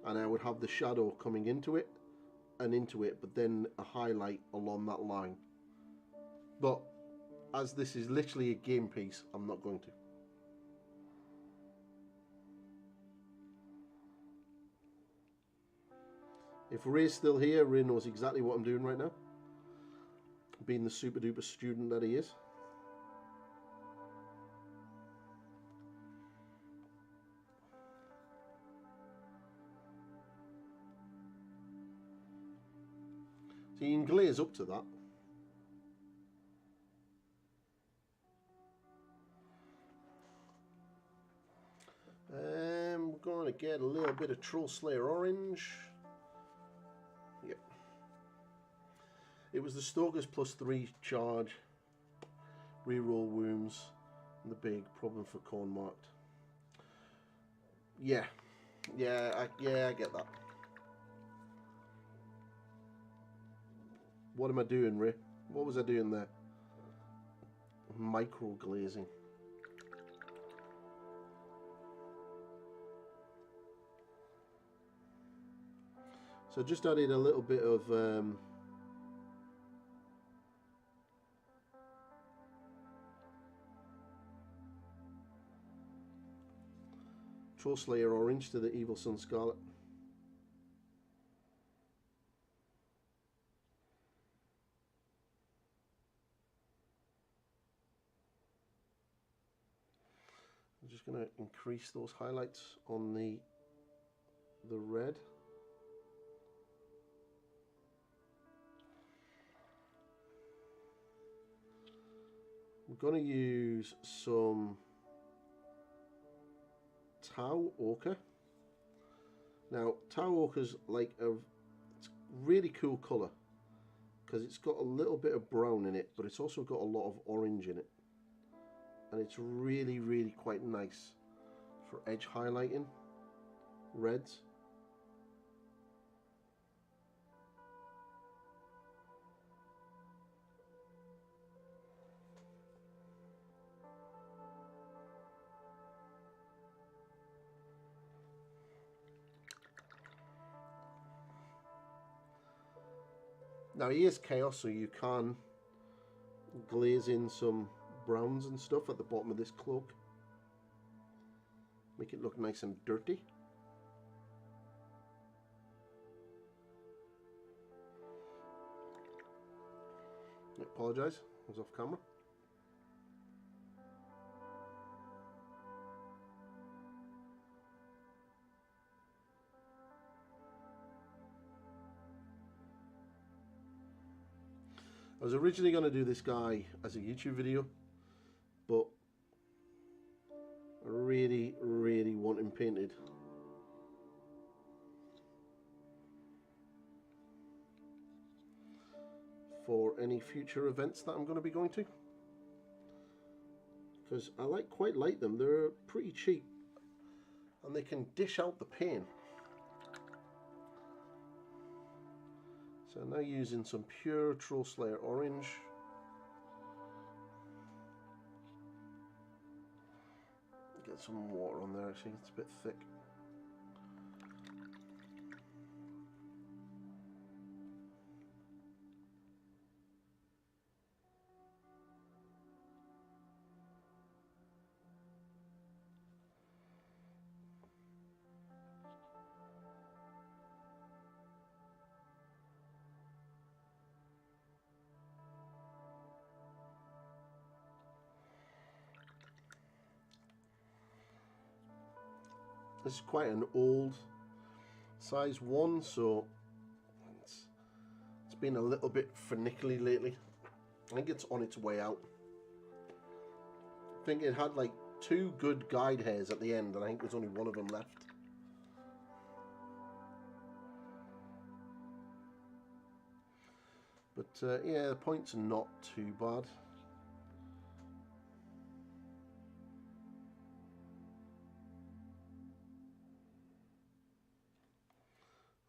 S1: And I would have the shadow coming into it and into it, but then a highlight along that line. But as this is literally a game piece, I'm not going to. If Ray's still here, Ray knows exactly what I'm doing right now, being the super duper student that he is. So you can glaze up to that. We're going to get a little bit of Troll Slayer orange. Yep. It was the Stalkers +3 charge, reroll wounds, and the big problem for corn marked. Yeah, I get that. What am I doing, Ray? What was I doing there? Micro glazing. So just added a little bit of Troll Slayer orange to the Evil Sun Scarlet. I'm just going to increase those highlights on the red. I'm going to use some Tau Ochre. Now, Tau Ochre's like it's a really cool colour because it's got a little bit of brown in it, but it's also got a lot of orange in it. And it's really, really quite nice for edge highlighting reds. Now he is chaos, so you can glaze in some browns and stuff at the bottom of this cloak. Make it look nice and dirty. I apologise, I was off camera. I was originally going to do this guy as a YouTube video, but I really, really want him painted. For any future events that I'm going to be going to. Because I quite like them, they're pretty cheap and they can dish out the paint. So now using some pure Troll Slayer orange. Get some water on there actually, it's a bit thick. This is quite an old size one, so it's been a little bit finicky lately. I think it's on its way out. I think it had like 2 good guide hairs at the end, and I think there's only one of them left. But yeah, the points are not too bad.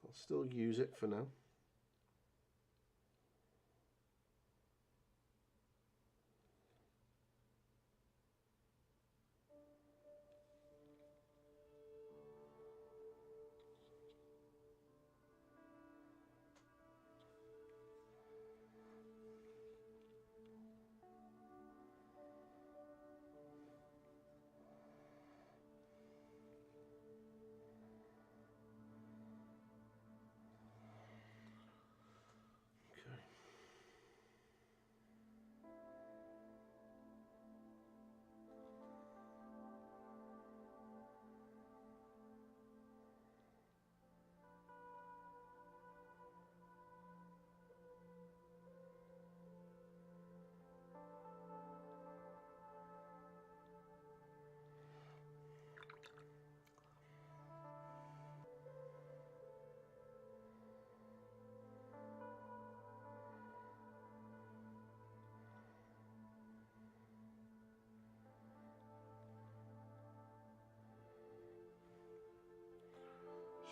S1: I'll still use it for now.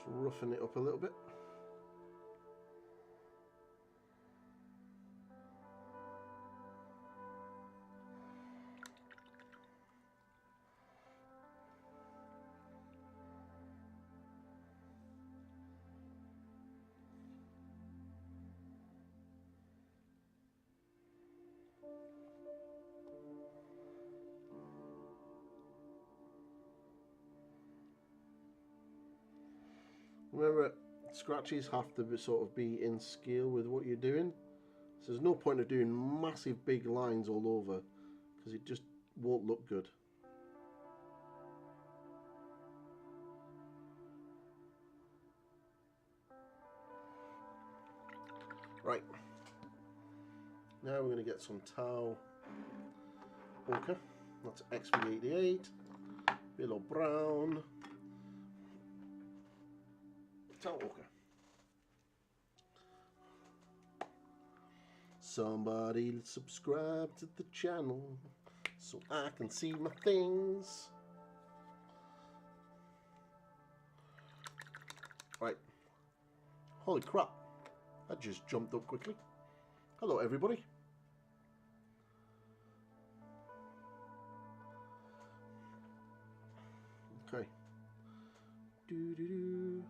S1: roughing it up a little bit. Remember, scratches have to be, sort of be in scale with what you're doing. So there's no point of doing massive big lines all over because it just won't look good. Right. Now we're going to get some tau ochre. That's XV88. Yellow brown. Tau ochre. Somebody subscribe to the channel so I can see my things. Right. Holy crap. That just jumped up quickly. Hello everybody. Okay. Doo-doo-doo.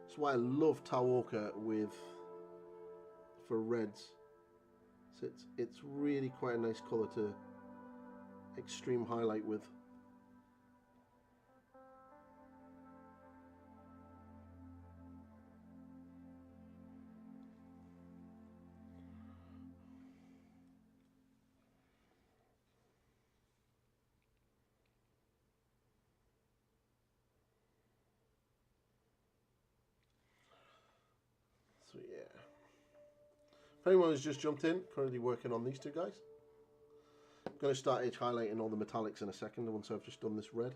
S1: That's why I love tau ochre for reds. So it's really quite a nice colour to extreme highlight with. So yeah. If anyone has just jumped in, currently working on these two guys. I'm going to start edge highlighting all the metallics in a second once I've just done this red.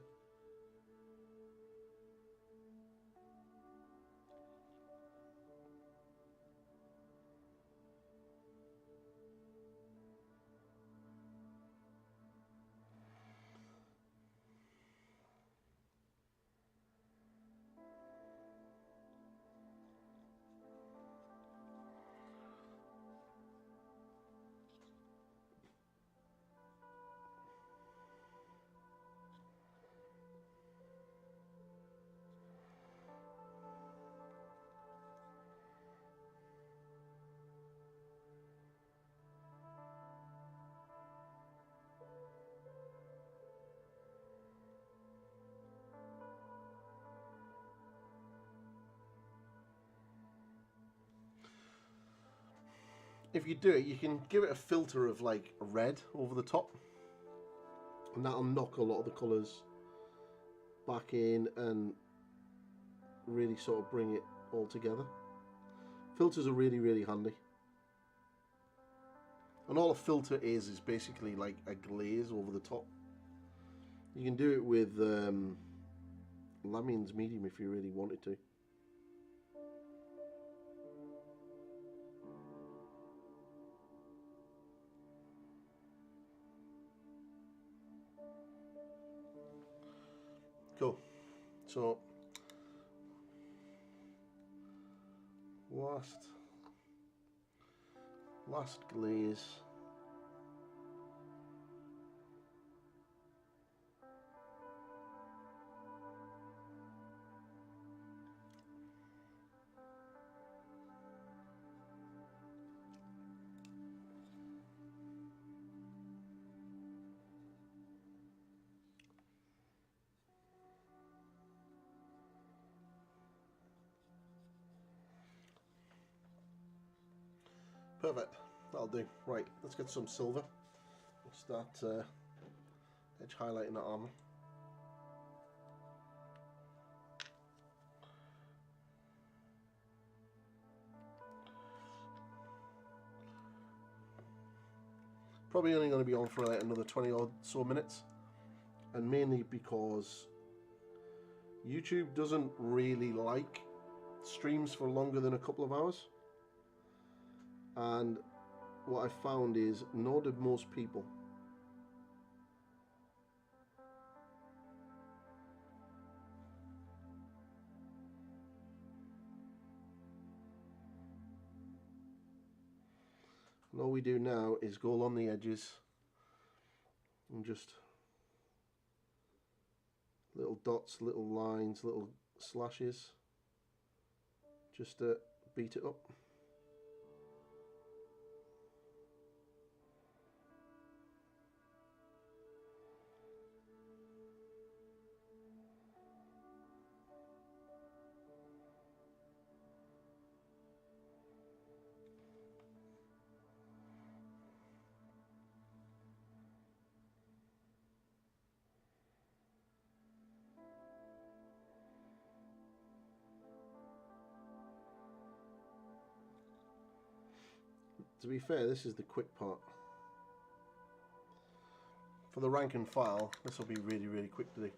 S1: If you do it, you can give it a filter of like red over the top, and that'll knock a lot of the colours back in and really sort of bring it all together. Filters are really, really handy. And all a filter is basically like a glaze over the top. You can do it with Lamine's medium if you really wanted to. Cool. So last glaze. Perfect, that'll do. Right, let's get some silver. We'll start edge highlighting that armour. Probably only going to be on for like another 20 odd so minutes, and mainly because YouTube doesn't really like streams for longer than a couple of hours. And what I found is, nor did most people. And all we do now is go along the edges and just little dots, little lines, little slashes, just to beat it up. To be fair, this is the quick part. For the rank and file, this will be really, really quick to do.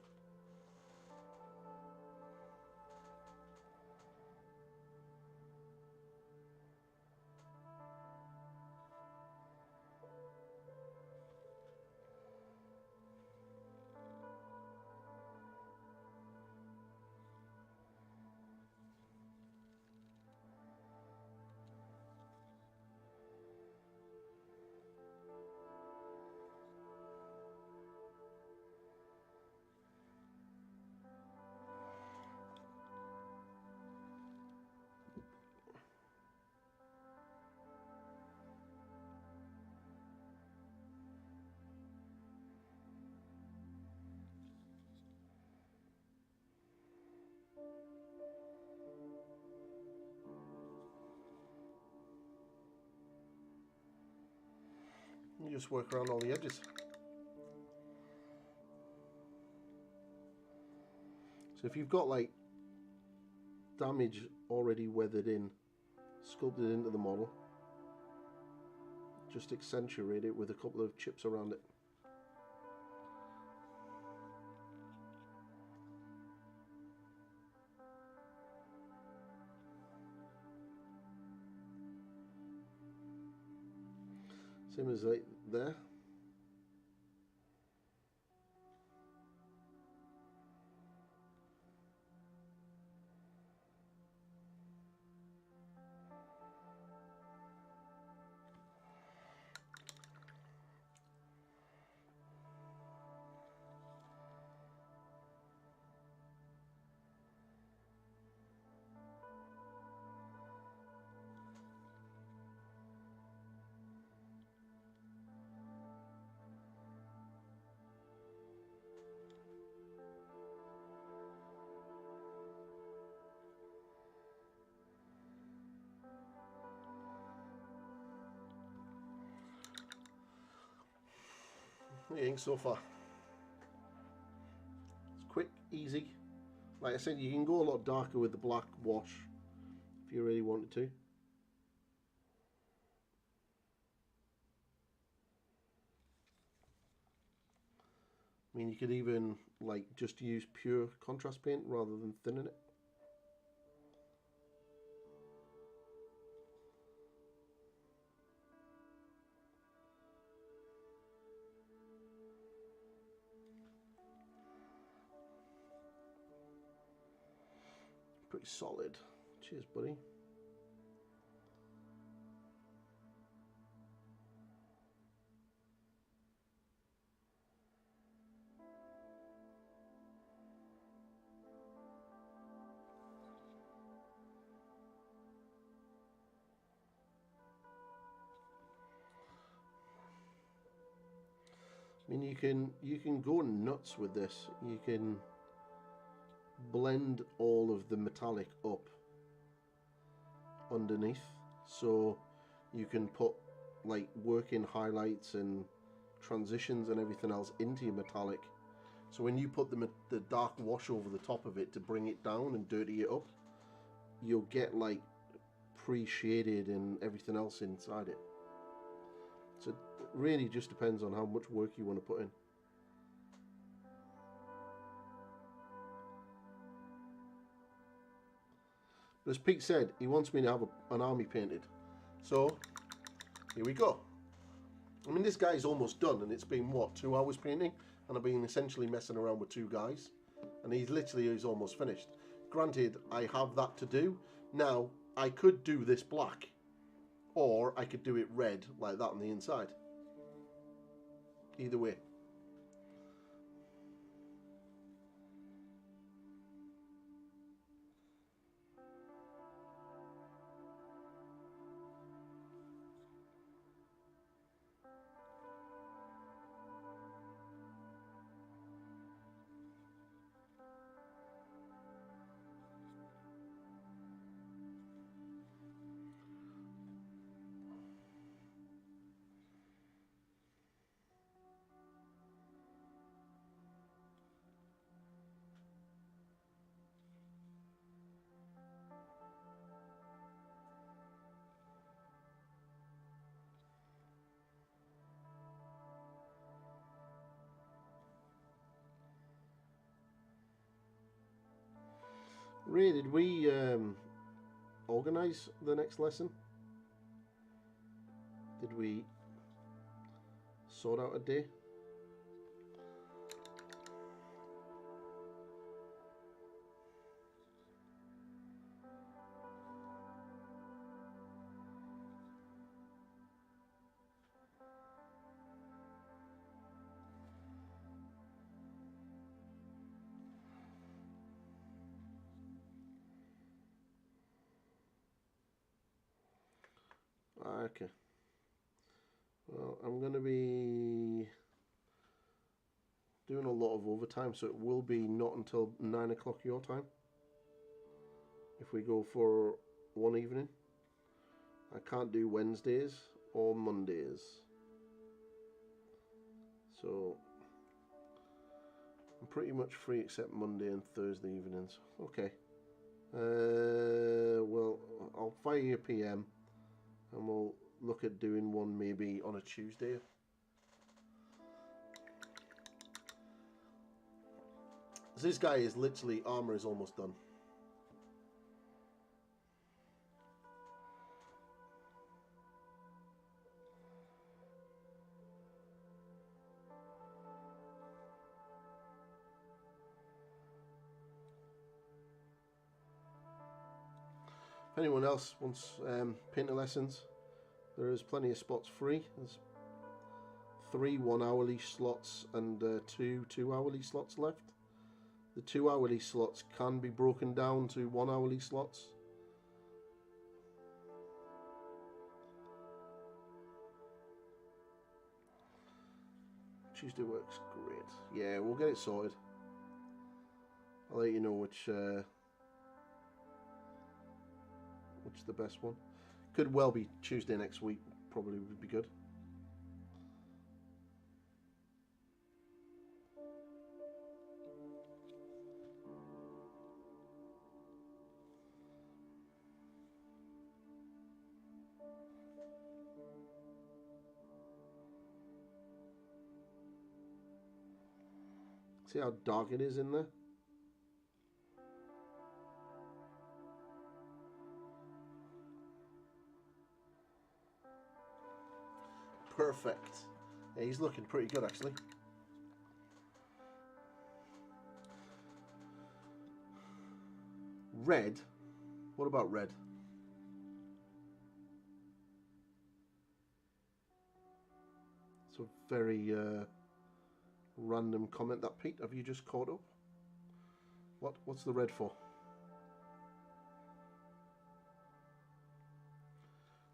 S1: You just work around all the edges. So if you've got like damage already weathered in, sculpted into the model, just accentuate it with a couple of chips around it. Same as like there. What do you think so far? It's quick, easy. Like I said, you can go a lot darker with the black wash if you really wanted to. I mean, you could even like just use pure contrast paint rather than thinning it. Pretty solid. Cheers, buddy. I mean, you can go nuts with this. You can blend all of the metallic up underneath, so you can put like working highlights and transitions and everything else into your metallic. So when you put the dark wash over the top of it to bring it down and dirty it up, you'll get like pre-shaded and everything else inside it. So it really just depends on how much work you want to put in. But as Pete said, he wants me to have an army painted. So here we go. I mean, this guy's almost done, and it's been what, 2 hours painting, and I've been essentially messing around with 2 guys, and he's almost finished. Granted, I have that to do. Now I could do this black or I could do it red like that on the inside. Either way. Ray, did we organise the next lesson? Did we sort out a day? Okay. Well, I'm going to be doing a lot of overtime, so it will be not until 9 o'clock your time. If we go for one evening. I can't do Wednesdays or Mondays. So I'm pretty much free except Monday and Thursday evenings. Okay. Well, I'll fire you a PM and we'll look at doing one maybe on a Tuesday. This guy is literally, armour is almost done. If anyone else wants painter lessons, there is plenty of spots free. There's 3 1-hourly slots and 2 2-hourly slots left. The 2-hourly slots can be broken down to 1-hourly slots. Tuesday works great. Yeah, we'll get it sorted. I'll let you know which the best one. Could well be Tuesday next week. Probably would be good. See how dark it is in there? Perfect. Yeah, he's looking pretty good actually. Red? What about red? It's a very random comment that, Pete. Have you just caught up? What's the red for?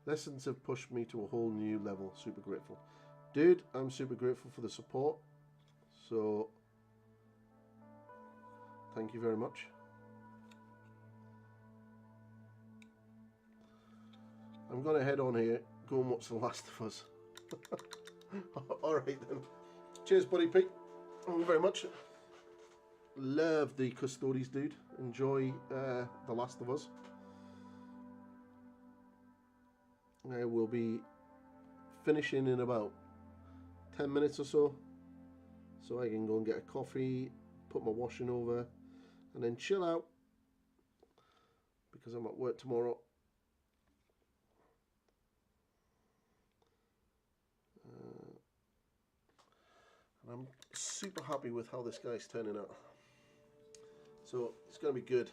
S1: Lessons have pushed me to a whole new level. Super grateful. Dude, I'm super grateful for the support. So, thank you very much. I'm going to head on here, go and watch The Last of Us. Alright then. Cheers, buddy Pete. Thank you very much. Love the Custodes, dude. Enjoy The Last of Us. I will be finishing in about 10 minutes or so I can go and get a coffee, put my washing over, and then chill out because I'm at work tomorrow. And I'm super happy with how this guy's turning out. So it's going to be good.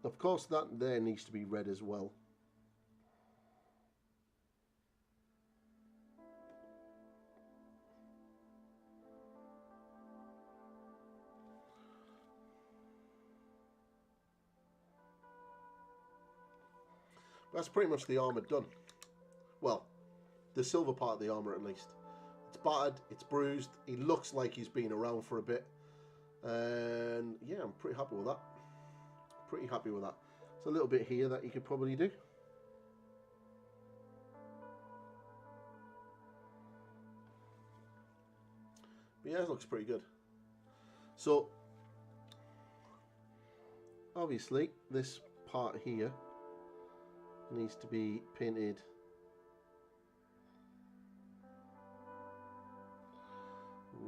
S1: Of course, that there needs to be red as well. That's pretty much the armour done. Well, the silver part of the armour at least. It's battered, it's bruised, he looks like he's been around for a bit. And yeah, I'm pretty happy with that. Pretty happy with that. There's a little bit here that you could probably do. But yeah, it looks pretty good. So, obviously, this part here needs to be painted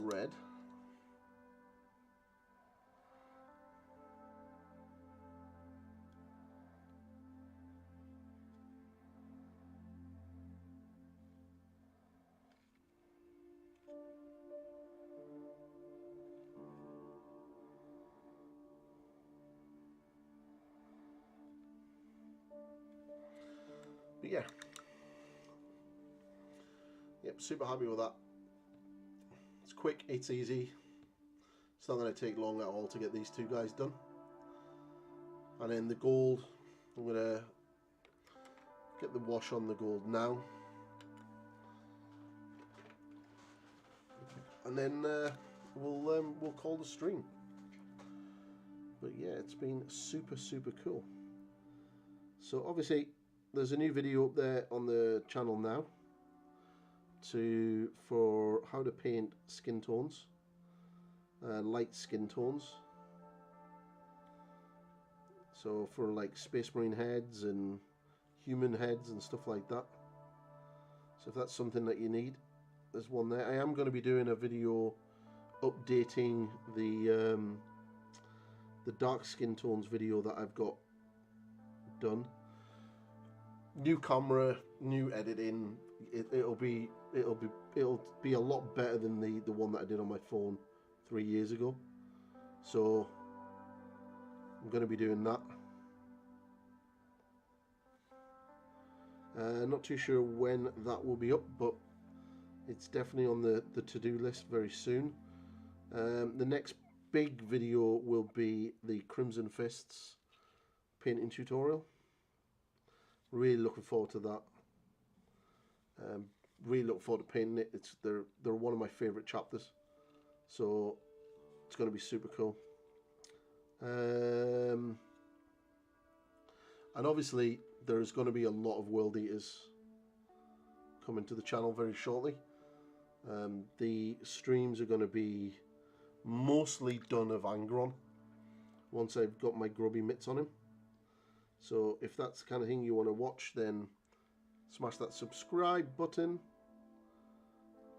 S1: red. But yeah, yep, super happy with that. It's quick, it's easy. It's not going to take long at all to get these two guys done. And then the gold, I'm going to get the wash on the gold now. And then we'll call the stream. But yeah, it's been super, super cool. So obviously, there's a new video up there on the channel now for how to paint skin tones, light skin tones. So for like Space Marine heads and human heads and stuff like that. So if that's something that you need, there's one there. I am going to be doing a video updating the dark skin tones video that I've got done. New camera, new editing. It'll be a lot better than the one that I did on my phone 3 years ago. So I'm going to be doing that. Not too sure when that will be up, but it's definitely on the to-do list very soon. The next big video will be the Crimson Fists painting tutorial. Really looking forward to that. Really looking forward to painting it. They're one of my favourite chapters, so it's going to be super cool. And obviously there's going to be a lot of World Eaters coming to the channel very shortly. The streams are going to be mostly done of Angron once I've got my grubby mitts on him. So if that's the kind of thing you want to watch, then smash that subscribe button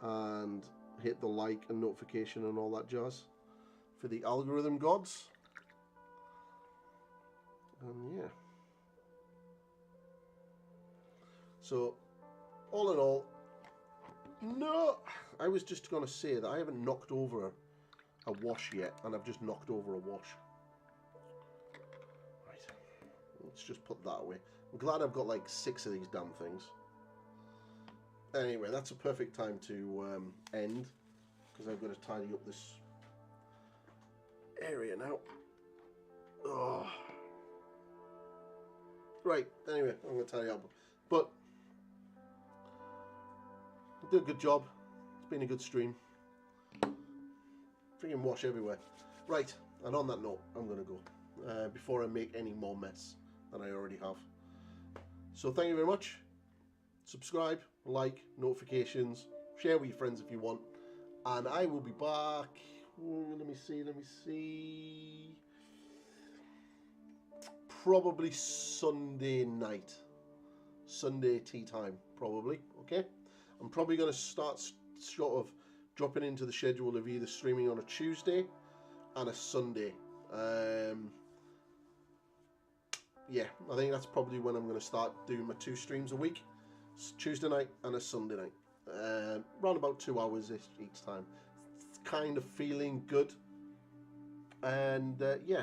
S1: and hit the like and notification and all that jazz for the algorithm gods. And yeah. So all in all, no, I was just going to say that I haven't knocked over a wash yet, and I've just knocked over a wash. Right, let's just put that away. I'm glad I've got like 6 of these damn things. Anyway, that's a perfect time to end, because I've got to tidy up this area now. Oh. Right, anyway, I'm going to tidy up. But did a good job. It's been a good stream. Freaking wash everywhere. Right, and on that note, I'm going to go before I make any more mess than I already have. So thank you very much. Subscribe, like, notifications, share with your friends if you want. And I will be back. Let me see. Probably Sunday night. Sunday tea time, probably. Okay? I'm probably going to start sort of dropping into the schedule of either streaming on a Tuesday and a Sunday. Yeah, I think that's probably when I'm going to start doing my 2 streams a week. Tuesday night and a Sunday night. Around about 2 hours each time. It's kind of feeling good. And yeah.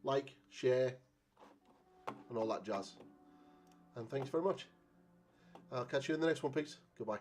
S1: like, share, and all that jazz. And thanks very much. I'll catch you in the next one, peace. Goodbye.